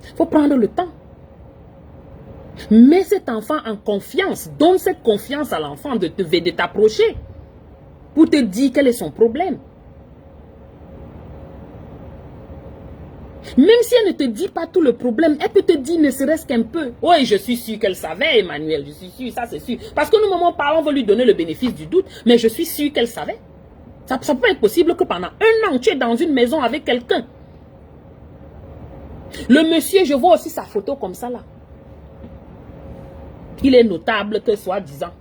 Il faut prendre le temps. Mets cet enfant en confiance. Donne cette confiance à l'enfant de t'approcher pour te dire quel est son problème. Même si elle ne te dit pas tout le problème, elle peut te dire ne serait-ce qu'un peu. Oui, je suis sûre qu'elle savait, Emmanuel, je suis sûre, ça c'est sûr. Parce que nous, maman, on veut lui donner le bénéfice du doute, mais je suis sûre qu'elle savait. Ça peut être possible que pendant 1 an, tu es dans une maison avec quelqu'un. Le monsieur, je vois aussi sa photo comme ça là. Il est notable que soi-disant,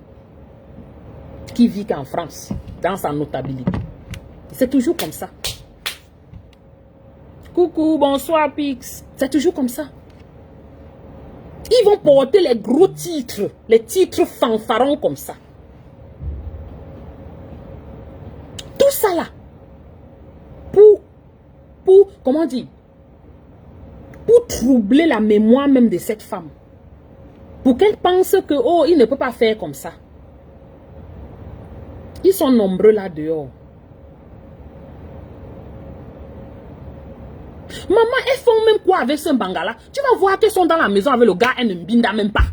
qui vit qu'en France, dans sa notabilité. C'est toujours comme ça. Coucou, bonsoir Pix. C'est toujours comme ça. Ils vont porter les gros titres, les titres fanfarons comme ça. Tout ça là. Comment dire? Pour troubler la mémoire même de cette femme. Pour qu'elle pense que, oh, il ne peut pas faire comme ça. Ils sont nombreux là dehors. Maman, elles font même quoi avec ce bangala? Tu vas voir qu'elles sont dans la maison avec le gars, elles ne mbinda même pas.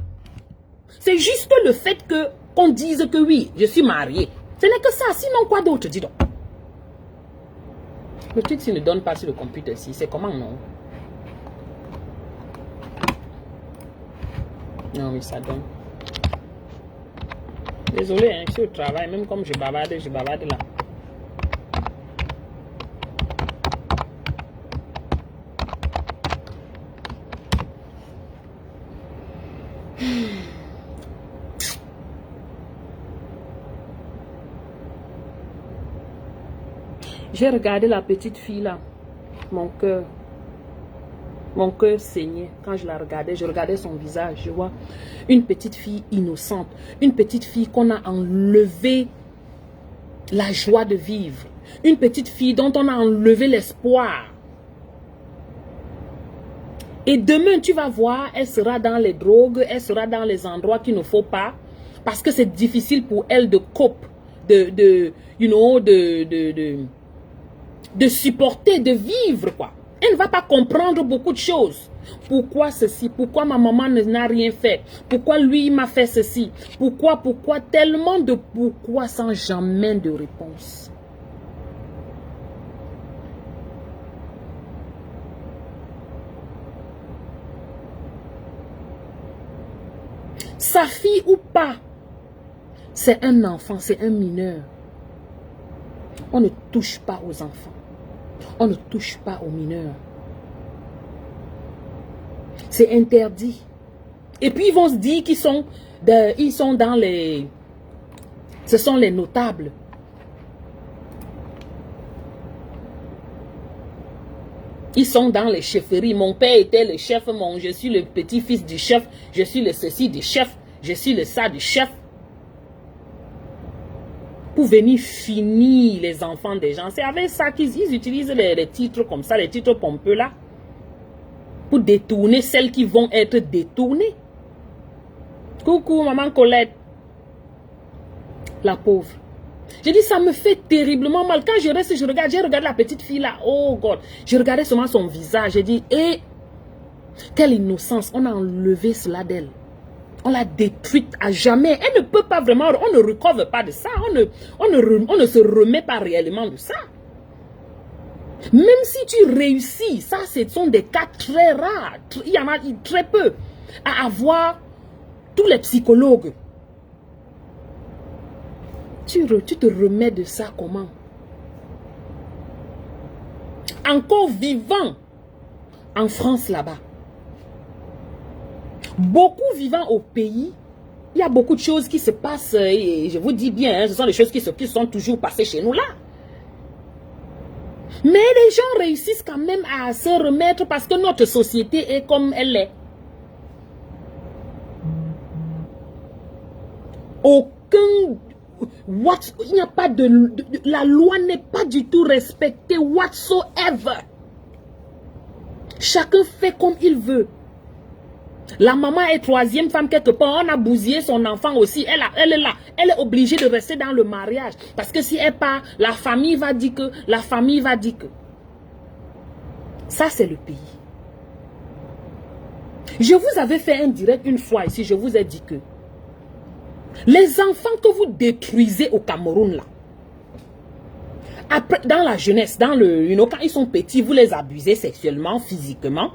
C'est juste le fait qu'on dise que oui, je suis mariée. Ce n'est que ça, sinon quoi d'autre, dis donc. Le truc s'il ne donne pas sur le computer ici, c'est comment non? Non, oui, ça donne. Désolé, hein, je suis au travail, même comme je bavarde là. J'ai regardé la petite fille là. Mon cœur saignait. Quand je la regardais, je regardais son visage. Je vois une petite fille innocente. Une petite fille qu'on a enlevé la joie de vivre. Une petite fille dont on a enlevé l'espoir. Et demain, tu vas voir, elle sera dans les drogues, elle sera dans les endroits qu'il ne faut pas. Parce que c'est difficile pour elle de cope, de supporter, de vivre, quoi. Elle ne va pas comprendre beaucoup de choses. Pourquoi ceci? Pourquoi ma maman n'a rien fait? Pourquoi lui m'a fait ceci? Pourquoi? Tellement de pourquoi sans jamais de réponse. Sa fille ou pas, c'est un enfant, c'est un mineur. On ne touche pas aux enfants. On ne touche pas aux mineurs. C'est interdit. Et puis ils vont se dire qu'ils sont, dans les... Ce sont les notables. Ils sont dans les chefferies. Mon père était le chef, je suis le petit-fils du chef, je suis le ceci du chef, je suis le ça du chef. Pour venir finir les enfants des gens. C'est avec ça qu'ils utilisent les titres comme ça, les titres pompeux là. Pour détourner celles qui vont être détournées. Coucou, maman Colette. La pauvre. J'ai dit, ça me fait terriblement mal. Quand je reste, j'ai regardé la petite fille là. Oh God. Je regardais seulement son visage. J'ai dit, quelle innocence. On a enlevé cela d'elle. On l'a détruite à jamais. Elle ne peut pas vraiment, on ne recouvre pas de ça. On ne se remet pas réellement de ça. Même si tu réussis, ça, ce sont des cas très rares. Il y en a très peu à avoir tous les psychologues. Tu te remets de ça comment? Encore vivant en France là-bas. Beaucoup vivant au pays. Il y a beaucoup de choses qui se passent. Et je vous dis bien, hein, ce sont des choses qui sont toujours passées chez nous là. Mais les gens réussissent quand même à se remettre parce que notre société est comme elle est. Il n'y a pas la loi n'est pas du tout respectée whatsoever. Chacun fait comme il veut. La maman est troisième femme quelque part. On a bousillé son enfant aussi. Elle est là. Elle est obligée de rester dans le mariage. Parce que si elle part, la famille va dire que. La famille va dire que. Ça, c'est le pays. Je vous avais fait un direct une fois ici. Je vous ai dit que. Les enfants que vous détruisez au Cameroun là. Après, dans la jeunesse, quand ils sont petits, vous les abusez sexuellement, physiquement.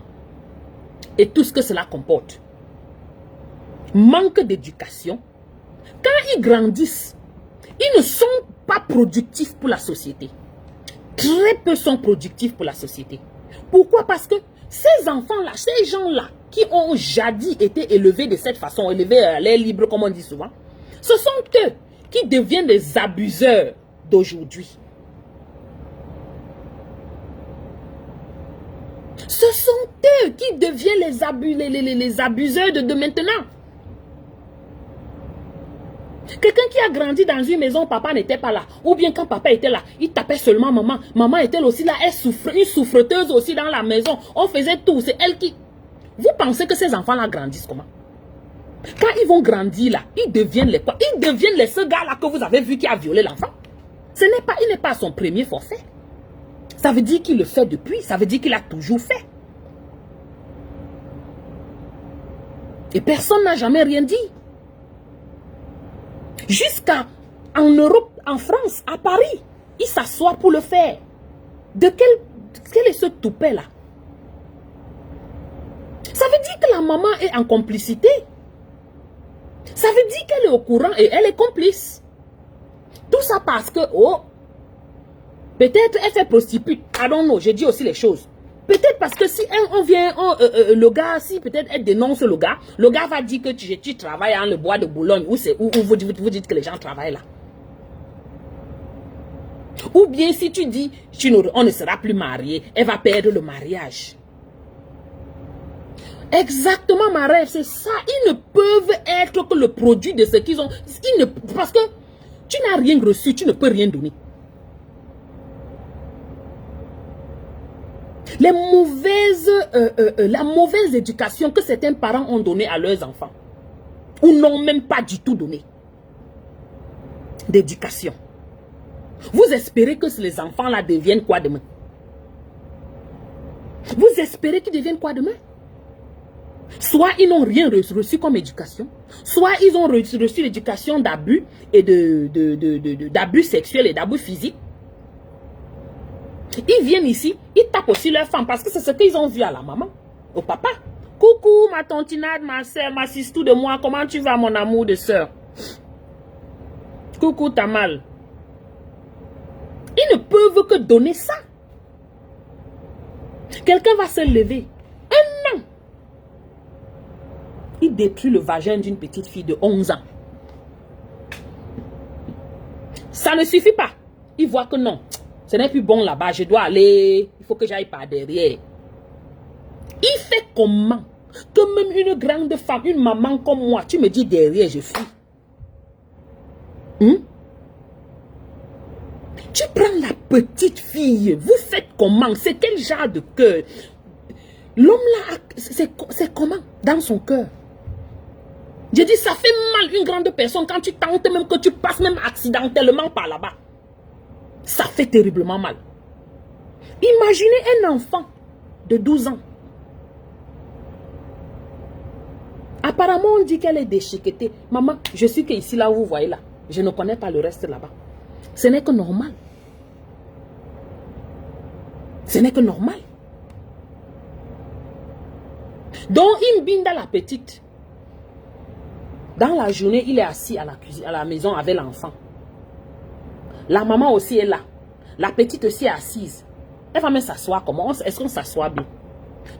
Et tout ce que cela comporte. Manque d'éducation. Quand ils grandissent, ils ne sont pas productifs pour la société. Très peu sont productifs pour la société. Pourquoi? Parce que ces enfants-là, ces gens-là, qui ont jadis été élevés de cette façon, élevés à l'air libre, comme on dit souvent, ce sont eux qui deviennent les abuseurs d'aujourd'hui. Ce sont eux qui deviennent les abuseurs de maintenant. Quelqu'un qui a grandi dans une maison, papa n'était pas là. Ou bien quand papa était là, il tapait seulement maman. Maman était aussi là, elle souffrait, une souffreteuse aussi dans la maison. On faisait tout, c'est elle qui... Vous pensez que ces enfants-là grandissent comment? Quand ils vont grandir là, ils deviennent les quoi? Ils deviennent ce gars-là que vous avez vu qui a violé l'enfant. Il n'est pas à son premier forfait. Ça veut dire qu'il le fait depuis. Ça veut dire qu'il a toujours fait. Et personne n'a jamais rien dit. Jusqu'à en Europe, en France, à Paris, il s'assoit pour le faire. Quel est ce toupet là? Ça veut dire que la maman est en complicité. Ça veut dire qu'elle est au courant et elle est complice. Tout ça parce que, peut-être elle fait prostituée. I don't know, j'ai dit aussi les choses. Peut-être parce que si le gars, si peut-être elle dénonce le gars va dire que tu travailles dans le bois de Boulogne, où vous dites que les gens travaillent là. Ou bien si tu dis, on ne sera plus marié, elle va perdre le mariage. Exactement, ma rêve, c'est ça. Ils ne peuvent être que le produit de ce qu'ils ont. Parce que tu n'as rien reçu, tu ne peux rien donner. La mauvaise éducation que certains parents ont donnée à leurs enfants. Ou n'ont même pas du tout donné d'éducation. Vous espérez que les enfants là deviennent quoi demain? Vous espérez qu'ils deviennent quoi demain? Soit ils n'ont rien reçu comme éducation, soit ils ont reçu l'éducation d'abus et d'abus sexuels et d'abus physiques. Ils viennent ici, ils tapent aussi leurs femmes parce que c'est ce qu'ils ont vu à la maman, au papa. Coucou ma tantinade, ma soeur, ma sistou de moi, comment tu vas mon amour de soeur? Coucou Tamal. Ils ne peuvent que donner ça. Quelqu'un va se lever. Un an. Il détruit le vagin d'une petite fille de 11 ans. Ça ne suffit pas. Il voit que non. Ce n'est plus bon là-bas. Je dois aller. Il faut que j'aille par derrière. Il fait comment que même une grande femme, une maman comme moi, tu me dis derrière, je fuis. Tu prends la petite fille, vous faites comment? C'est quel genre de cœur? L'homme là, c'est comment dans son cœur? Je dis, ça fait mal une grande personne quand tu tentes même que tu passes même accidentellement par là-bas. Ça fait terriblement mal. Imaginez un enfant de 12 ans. Apparemment, on dit qu'elle est déchiquetée. Maman, je suis que ici, là où vous voyez là. Je ne connais pas le reste là-bas. Ce n'est que normal. Ce n'est que normal. Donc, il me binda la petite. Dans la journée, il est assis à la cuisine, à la maison avec l'enfant. La maman aussi est là. La petite aussi est assise. Elle va même s'asseoir comment? Est-ce qu'on s'assoit bien?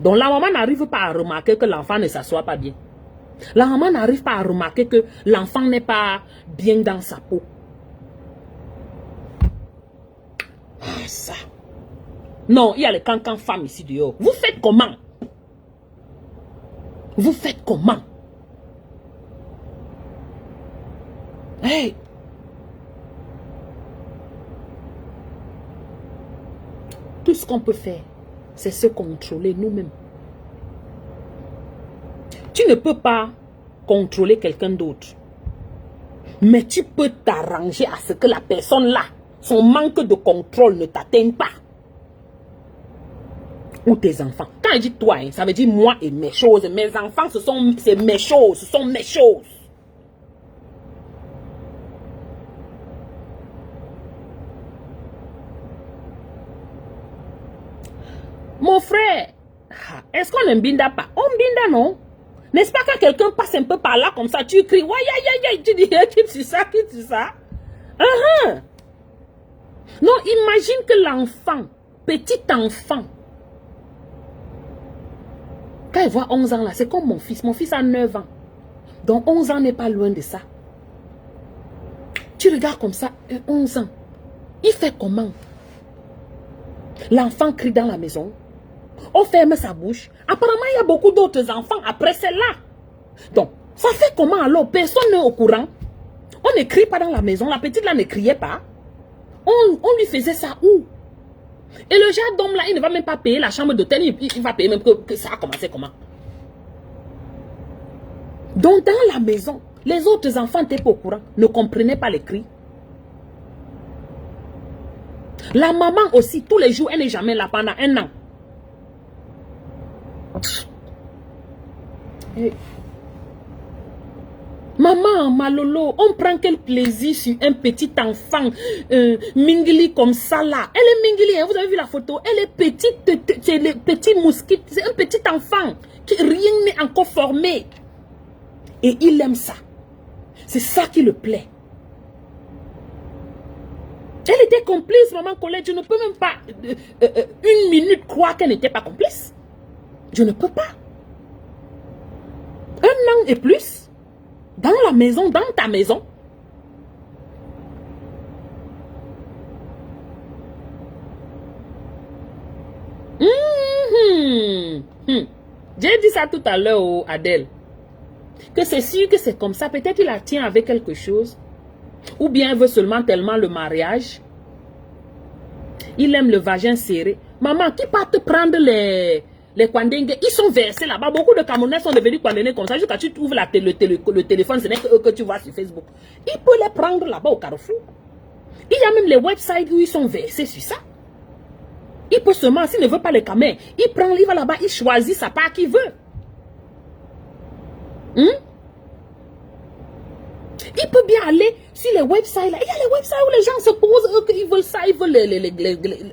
Donc, la maman n'arrive pas à remarquer que l'enfant ne s'assoit pas bien. La maman n'arrive pas à remarquer que l'enfant n'est pas bien dans sa peau. Ah, ça. Non, il y a les cancans femmes ici dehors. Vous faites comment? Vous faites comment? Hey! Tout ce qu'on peut faire, c'est se contrôler nous-mêmes. Tu ne peux pas contrôler quelqu'un d'autre. Mais tu peux t'arranger à ce que la personne là, son manque de contrôle ne t'atteigne pas. Ou tes enfants. Quand je dis toi, ça veut dire moi et mes choses. Mes enfants, c'est mes choses. Ce sont mes choses. Mon frère, est-ce qu'on ne binda pas? On binda, non? N'est-ce pas quand quelqu'un passe un peu par là comme ça, tu cries, ouais, tu dis, quitte sur ça, quitte sur ça. Non, imagine que l'enfant, petit enfant, quand il voit 11 ans là, c'est comme mon fils a 9 ans. Donc 11 ans n'est pas loin de ça. Tu regardes comme ça, 11 ans. Il fait comment? L'enfant crie dans la maison. On ferme sa bouche. Apparemment, il y a beaucoup d'autres enfants après celle-là. Donc, ça fait comment alors? Personne n'est au courant. On ne crie pas dans la maison. La petite là ne criait pas. On lui faisait ça où? Et le genre d'homme là, il ne va même pas payer la chambre d'hôtel. Il va payer même que ça a commencé comment? Donc, dans la maison, les autres enfants n'étaient pas au courant. Ne comprenaient pas les cris. La maman aussi, tous les jours, elle n'est jamais là pendant 1 an. Hey. Maman, Malolo, on prend quel plaisir sur un petit enfant mingli comme ça là. Elle est mingli, hein, vous avez vu la photo? Elle est petite, c'est le petit mousquet, c'est un petit enfant qui rien n'est encore formé. Et il aime ça. C'est ça qui le plaît. Elle était complice, maman Colette. Je ne peux même pas, 1 minute, croire qu'elle n'était pas complice. Je ne peux pas. 1 an et plus, dans la maison, dans ta maison. J'ai dit ça tout à l'heure à Adèle. Que c'est sûr que c'est comme ça. Peut-être il la tient avec quelque chose. Ou bien elle veut seulement tellement le mariage. Il aime le vagin serré. Maman, qui part te prendre les Kwandengue? Ils sont versés là-bas. Beaucoup de Camerounais sont devenus Kwandengue comme ça. Jusqu'à tu trouves le téléphone, ce n'est que eux que tu vois sur Facebook. Il peut les prendre là-bas au Carrefour. Il y a même les websites où ils sont versés sur ça. Il peut seulement, s'il ne veut pas les Camerounais, il prend, il va là-bas, il choisit sa part qu'il veut. Il peut bien aller sur les websites là. Il y a les websites où les gens se posent, ils veulent ça, ils veulent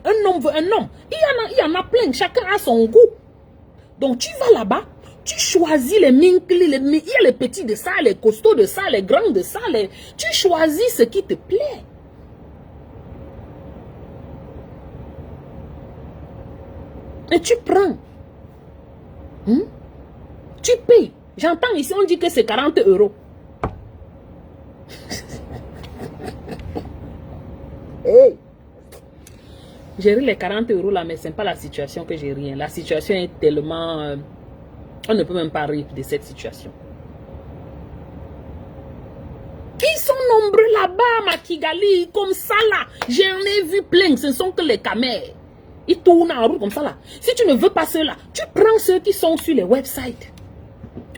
un homme veut un homme. Il y en a plein, chacun a son goût. Donc tu vas là-bas, tu choisis les minkli, il y a les petits de ça, les costauds de ça, les grands de ça, tu choisis ce qui te plaît. Et tu prends. Tu payes. J'entends ici, on dit que c'est 40 €. Hey. J'ai ri les 40 € là, mais ce n'est pas la situation que j'ai ri. La situation est tellement... on ne peut même pas rire de cette situation. Ils sont nombreux là-bas, ma Kigali, comme ça là. J'en ai vu plein, ce ne sont que les camers. Ils tournent en route comme ça là. Si tu ne veux pas ceux-là, tu prends ceux qui sont sur les websites.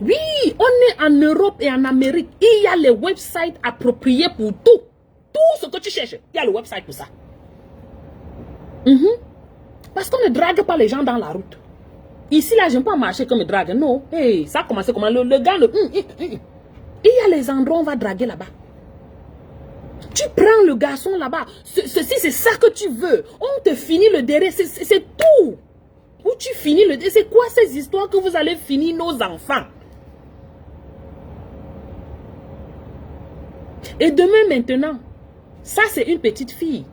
Oui, on est en Europe et en Amérique. Il y a les websites appropriés pour tout. Tout ce que tu cherches, il y a le website pour ça. Parce qu'on ne drague pas les gens dans la route. Ici, là, je n'aime pas marcher comme drague. Non, hey, ça a commencé comment le gars, il y a les endroits où on va draguer là-bas. Tu prends le garçon là-bas. Ceci, c'est ça que tu veux. On te finit le derrière, c'est tout. Où tu finis le derrière, c'est quoi ces histoires que vous allez finir nos enfants? Et demain maintenant, ça c'est une petite fille.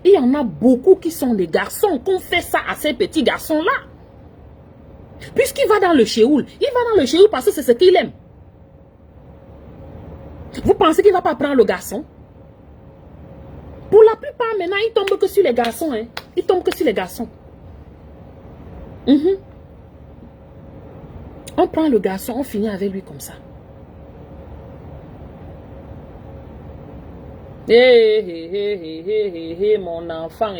Il y en a beaucoup qui sont des garçons, qu'on fait ça à ces petits garçons-là. Puisqu'il va dans le chéoul, il va dans le chéoul parce que c'est ce qu'il aime. Vous pensez qu'il ne va pas prendre le garçon? Pour la plupart, maintenant, il tombe que sur les garçons. Hein. Il tombe que sur les garçons. On prend le garçon, on finit avec lui comme ça. Hé, mon enfant.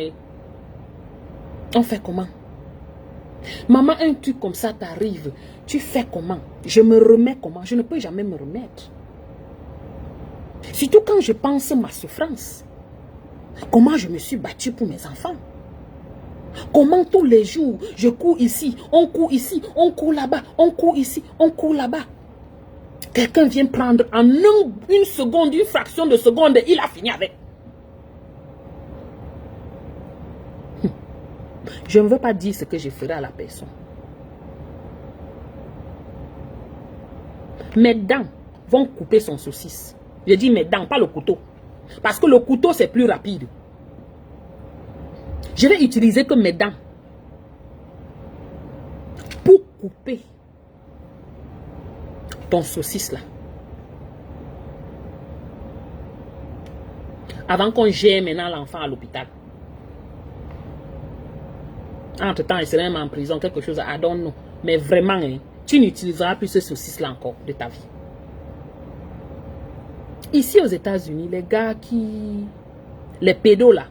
On fait comment? Maman, un truc comme ça t'arrive. Tu fais comment? Je me remets comment? Je ne peux jamais me remettre. Surtout quand je pense à ma souffrance. Comment je me suis battue pour mes enfants. Comment tous les jours, je cours ici, on court là-bas, on court ici, on court là-bas. Quelqu'un vient prendre en une seconde, une fraction de seconde, il a fini avec. Je ne veux pas dire ce que je ferai à la personne. Mes dents vont couper son saucisse. Je dis mes dents, pas le couteau. Parce que le couteau, c'est plus rapide. Je vais utiliser que mes dents pour couper ton saucisse là. Avant qu'on gère maintenant l'enfant à l'hôpital. Entre-temps, il serait même en prison, quelque chose, I don't know. Mais vraiment, hein, tu n'utiliseras plus ce saucisse-là encore de ta vie. Ici aux États-Unis, les gars les pédos là,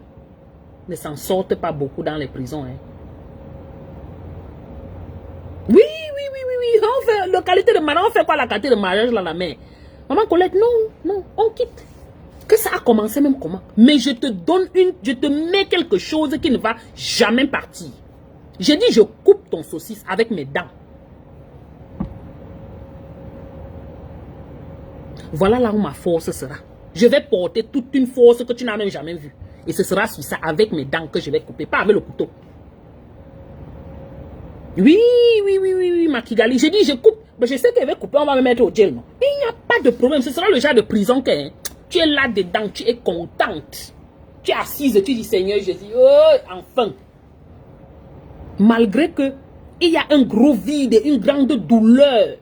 ne s'en sortent pas beaucoup dans les prisons. Hein. Oui. On fait la qualité de mariage. On fait quoi la qualité de mariage là, la mère? Maman Colette, non, on quitte. Que ça a commencé même comment? Mais je te donne je te mets quelque chose qui ne va jamais partir. J'ai dit, je coupe ton saucisse avec mes dents. Voilà là où ma force sera. Je vais porter toute une force que tu n'as même jamais vue. Et ce sera sur ça, avec mes dents, que je vais couper, pas avec le couteau. Oui, ma Kigali. J'ai dit, je coupe. Mais je sais qu'elle va couper, on va me mettre au gel. Non? Il n'y a pas de problème. Ce sera le genre de prison que tu es là-dedans, tu es contente. Tu es assise, tu dis, Seigneur Jésus, oh, enfin. Malgré que il y a un gros vide, une grande douleur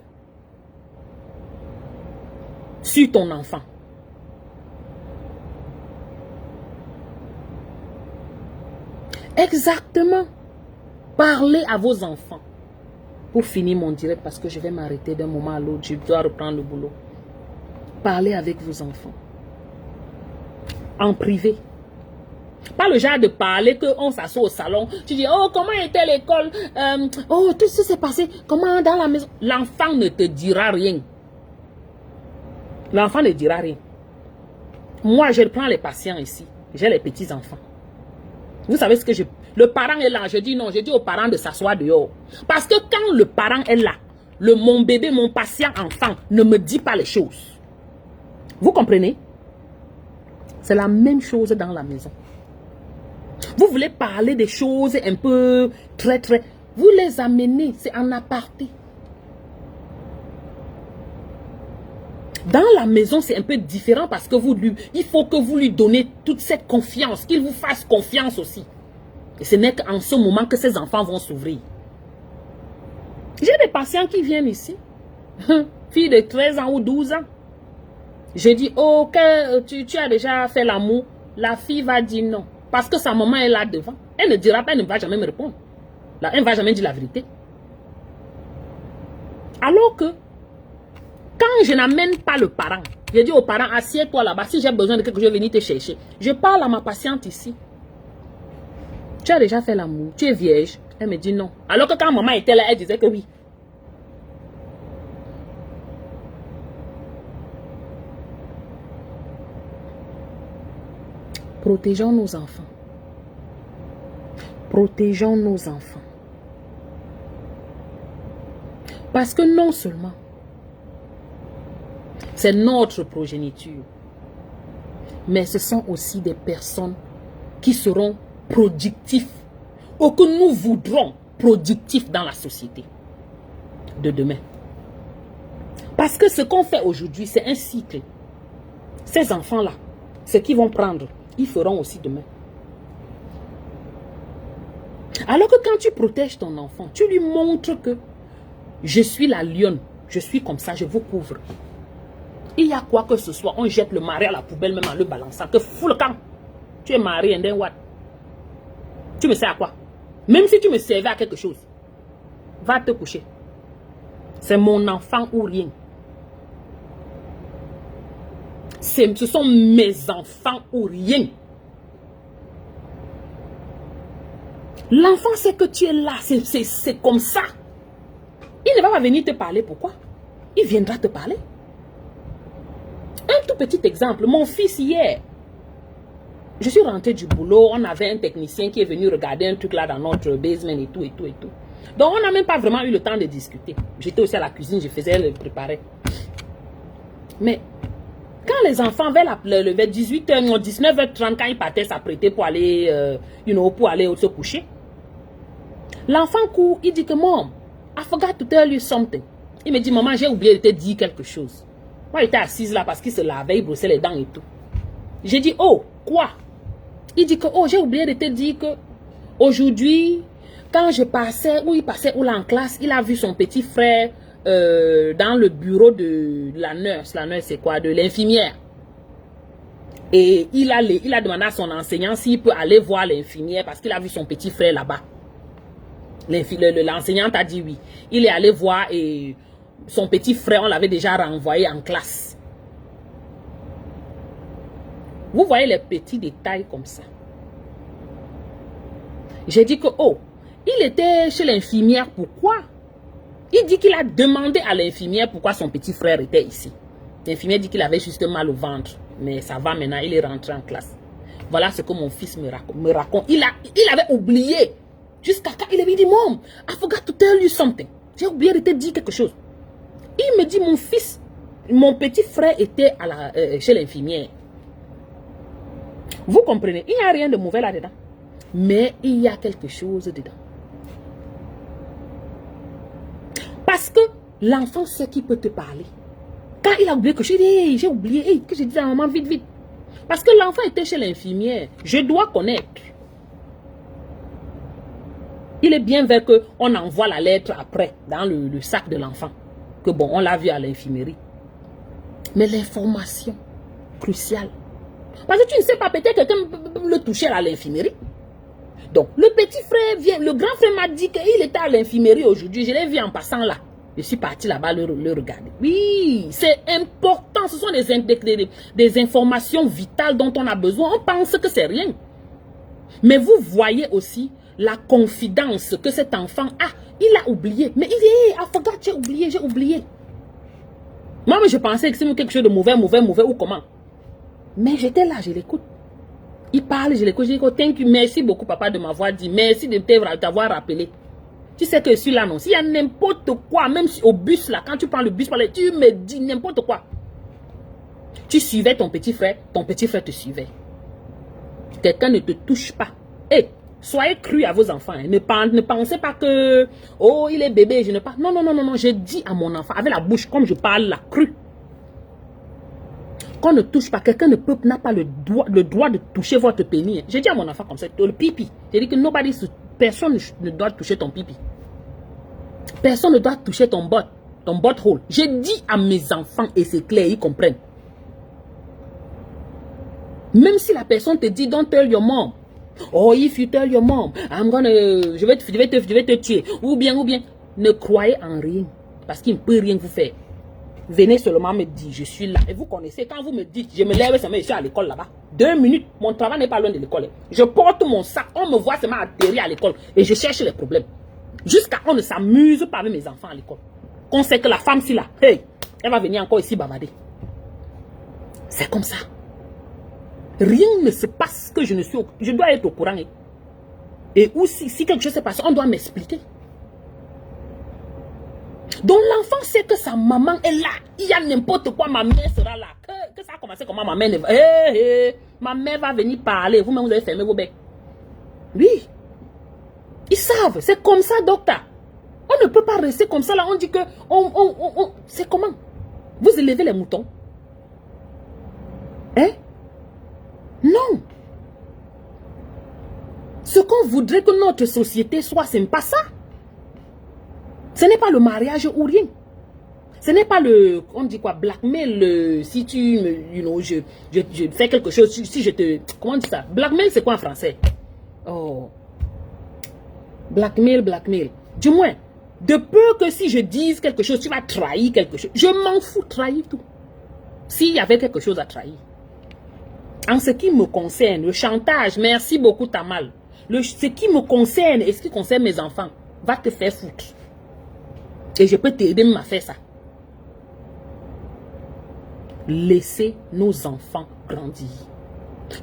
sur ton enfant. Exactement. Parlez à vos enfants. Pour finir mon direct, parce que je vais m'arrêter d'un moment à l'autre, je dois reprendre le boulot. Parlez avec vos enfants. En privé. Pas le genre de parler qu'on s'assoit au salon. Tu dis, oh, comment était l'école? Oh, tout ce qui s'est passé. Comment dans la maison? L'enfant ne te dira rien. L'enfant ne dira rien. Moi, je prends les patients ici. J'ai les petits-enfants. Vous savez ce que je... Le parent est là. Je dis non. Je dis aux parents de s'asseoir dehors. Parce que quand le parent est là, mon bébé, mon patient enfant ne me dit pas les choses. Vous comprenez? C'est la même chose dans la maison. Vous voulez parler des choses un peu très. Vous les amenez, c'est en aparté. Dans la maison, c'est un peu différent parce que il faut que vous lui donnez toute cette confiance, qu'il vous fasse confiance aussi. Et ce n'est qu'en ce moment que ces enfants vont s'ouvrir. J'ai des patients qui viennent ici, filles de 13 ans ou 12 ans. Je dis, oh, tu as déjà fait l'amour. La fille va dire non. Parce que sa maman est là devant. Elle ne dira pas, elle ne va jamais me répondre. Là, elle ne va jamais dire la vérité. Alors que, quand je n'amène pas le parent, je dis aux parents, assieds-toi là-bas, si j'ai besoin de quelque chose, je vais venir te chercher. Je parle à ma patiente ici. Tu as déjà fait l'amour, tu es vierge. Elle me dit non. Alors que quand maman était là, elle disait que oui. Protégeons nos enfants. Protégeons nos enfants. Parce que non seulement, c'est notre progéniture, mais ce sont aussi des personnes qui seront productifs ou que nous voudrons productifs dans la société de demain. Parce que ce qu'on fait aujourd'hui, c'est un cycle. Ces enfants-là, ce qu'ils vont prendre, ils feront aussi demain. Alors que quand tu protèges ton enfant, tu lui montres que je suis la lionne, je suis comme ça, je vous couvre. Il y a quoi que ce soit, on jette le mari à la poubelle même en le balançant. Que fou le camp. Tu es marié, and then what? Tu me sers à quoi? Même si tu me servais à quelque chose, va te coucher. C'est mon enfant ou rien. Ce sont mes enfants ou rien. L'enfant sait que tu es là, c'est comme ça. Il ne va pas venir te parler, pourquoi? Il viendra te parler. Un tout petit exemple, mon fils hier, je suis rentré du boulot, on avait un technicien qui est venu regarder un truc là dans notre basement et tout, et tout, et tout. Donc on n'a même pas vraiment eu le temps de discuter. J'étais aussi à la cuisine, je faisais le préparer. Mais quand les enfants vers 18h, 19h30, quand ils partaient s'apprêter pour aller, pour aller se coucher, l'enfant court, il dit que Mom, I forgot to tell you something. Il me dit, maman, j'ai oublié de te dire quelque chose. Moi, j'étais assise là parce qu'il se lavait, il brossait les dents et tout. J'ai dit, oh, quoi? Il dit que, oh, j'ai oublié de te dire que aujourd'hui, quand je passais, il passait là en classe, il a vu son petit frère dans le bureau de la nurse. La nurse, c'est quoi? De l'infirmière. Et il a demandé à son enseignant s'il peut aller voir l'infirmière parce qu'il a vu son petit frère là-bas. L'enseignante a dit oui. Il est allé voir et son petit frère, on l'avait déjà renvoyé en classe. Vous voyez les petits détails comme ça. J'ai dit que, oh, il était chez l'infirmière, pourquoi? Il dit qu'il a demandé à l'infirmière pourquoi son petit frère était ici. L'infirmière dit qu'il avait juste mal au ventre. Mais ça va maintenant, il est rentré en classe. Voilà ce que mon fils me raconte. Il avait oublié. Jusqu'à quand il avait dit, Mom, I forgot to tell you something. J'ai oublié de te dire quelque chose. Il me dit, mon fils, mon petit frère était chez l'infirmière. Vous comprenez, il n'y a rien de mauvais là-dedans. Mais il y a quelque chose dedans. Parce que l'enfant sait qu'il peut te parler. Quand il a oublié que je dis, hey, j'ai oublié, hey, que j'ai dit à maman, vite, vite. Parce que l'enfant était chez l'infirmière. Je dois connaître. Il est bien vrai qu'on envoie la lettre après, dans le sac de l'enfant. Que bon, on l'a vu à l'infirmerie. Mais l'information cruciale. Parce que tu ne sais pas, peut-être quelqu'un le toucher à l'infirmerie. Donc, le petit frère vient, le grand frère m'a dit qu'il était à l'infirmerie aujourd'hui. Je l'ai vu en passant là. Je suis parti là-bas le regarder. Oui, c'est important. Ce sont des informations vitales dont on a besoin. On pense que c'est rien. Mais vous voyez aussi la confidence que cet enfant a. Il a oublié. Mais il dit, ah, forgot, j'ai oublié. Moi, je pensais que c'est quelque chose de mauvais ou comment. Mais j'étais là, je l'écoute. Il parle, je l'écoute, je dis, oh, thank you, merci beaucoup papa de m'avoir dit, merci de t'avoir rappelé. Tu sais que je suis là, non? S'il y a n'importe quoi, même si au bus là, quand tu prends le bus, tu me dis n'importe quoi. Tu suivais ton petit frère te suivait. Quelqu'un ne te touche pas. Hey, soyez crus à vos enfants. Hein. Ne pensez pas que, oh, il est bébé, je ne parle. Non, je dis à mon enfant, avec la bouche, comme je parle là, cru. Qu'on ne touche pas, quelqu'un n'a pas le droit de toucher votre pénis. J'ai dit à mon enfant comme ça, le pipi. J'ai dit que personne ne doit toucher ton pipi. Personne ne doit toucher ton butthole. J'ai dit à mes enfants, et c'est clair, ils comprennent. Même si la personne te dit, don't tell your mom. Oh, if you tell your mom, je vais te tuer. Ou bien, ne croyez en rien. Parce qu'il ne peut rien vous faire. Venez seulement me dire, je suis là. Et vous connaissez, quand vous me dites, je me lève seulement, je suis à l'école là-bas. 2 minutes, mon travail n'est pas loin de l'école. Je porte mon sac, on me voit seulement atterrir à l'école. Et je cherche les problèmes. Jusqu'à on ne s'amuse pas avec mes enfants à l'école. On sait que la femme, si là, hey, elle va venir encore ici bavarder. C'est comme ça. Rien ne se passe que je dois être au courant. Et aussi, si quelque chose s'est passé, on doit m'expliquer. Donc l'enfant sait que sa maman est là. Il y a n'importe quoi, ma mère sera là. Que ça a commencé comment ma mère ne va. Ma mère va venir parler. Vous-même, vous allez fermer vos becs. Oui. Ils savent. C'est comme ça, docteur. On ne peut pas rester comme ça là. On dit que... c'est comment? Vous élevez les moutons. Hein? Non. Ce qu'on voudrait que notre société soit, ce n'est pas ça. Ce n'est pas le mariage ou rien. Ce n'est pas le, on dit quoi, blackmail, si tu me, je fais quelque chose, si je te, comment on dit ça? Blackmail, c'est quoi en français? Oh. Blackmail. Du moins, de peu que si je dise quelque chose, tu vas trahir quelque chose. Je m'en fous, trahir tout. S'il y avait quelque chose à trahir. En ce qui me concerne, le chantage, merci beaucoup Tamal. Ce qui me concerne et ce qui concerne mes enfants, va te faire foutre. Et je peux t'aider même à faire ça. Laissez nos enfants grandir.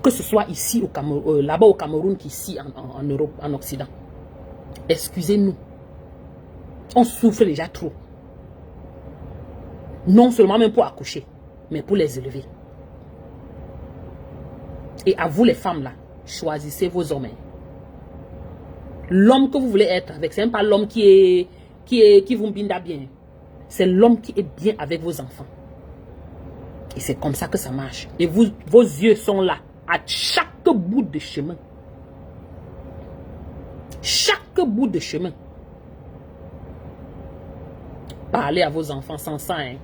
Que ce soit ici au Cameroun, là-bas au Cameroun qu'ici en Europe, en Occident. Excusez-nous. On souffre déjà trop. Non seulement même pour accoucher, mais pour les élever. Et à vous les femmes là, choisissez vos hommes. L'homme que vous voulez être avec, ce n'est pas l'homme qui vous binda bien. C'est l'homme qui est bien avec vos enfants. Et c'est comme ça que ça marche. Et vos yeux sont là, à chaque bout de chemin. Chaque bout de chemin. Parlez à vos enfants sans ça. Hein.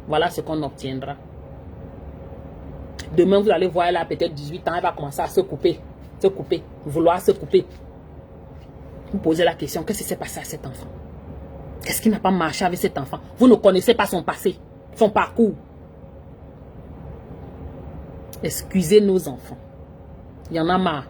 Voilà ce qu'on obtiendra. Demain, vous allez voir, elle a peut-être 18 ans, elle va commencer à se couper, vouloir se couper. Vous posez la question, qu'est-ce qui s'est passé à cet enfant? Qu'est-ce qui n'a pas marché avec cet enfant? Vous ne connaissez pas son passé, son parcours. Excusez nos enfants. Il y en a marre.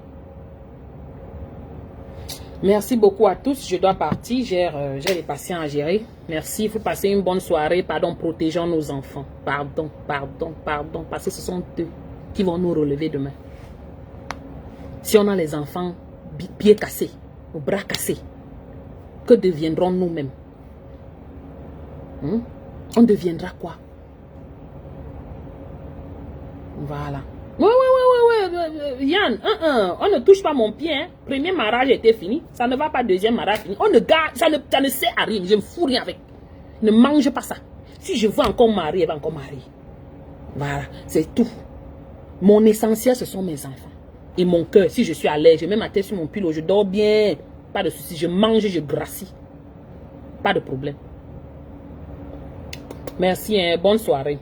Merci beaucoup à tous. Je dois partir. J'ai les patients à gérer. Merci. Il faut passer une bonne soirée. Pardon, protégeons nos enfants. Pardon. Parce que ce sont eux qui vont nous relever demain. Si on a les enfants pieds cassés, ou bras cassés, que deviendrons nous-mêmes? On deviendra quoi? Voilà. Ouais. Yann, on ne touche pas mon pied. Hein. Premier mariage était fini. Ça ne va pas, deuxième mariage fini. On ne garde, ça ne sert à rien. Je ne fous rien avec. Ne mange pas ça. Si je veux encore marier, elle va encore marier. Voilà, c'est tout. Mon essentiel, ce sont mes enfants. Et mon cœur, si je suis à l'aise, je mets ma tête sur mon pilot, je dors bien. Pas de souci, je mange, je gracie. Pas de problème. Merci, hein. Bonne soirée.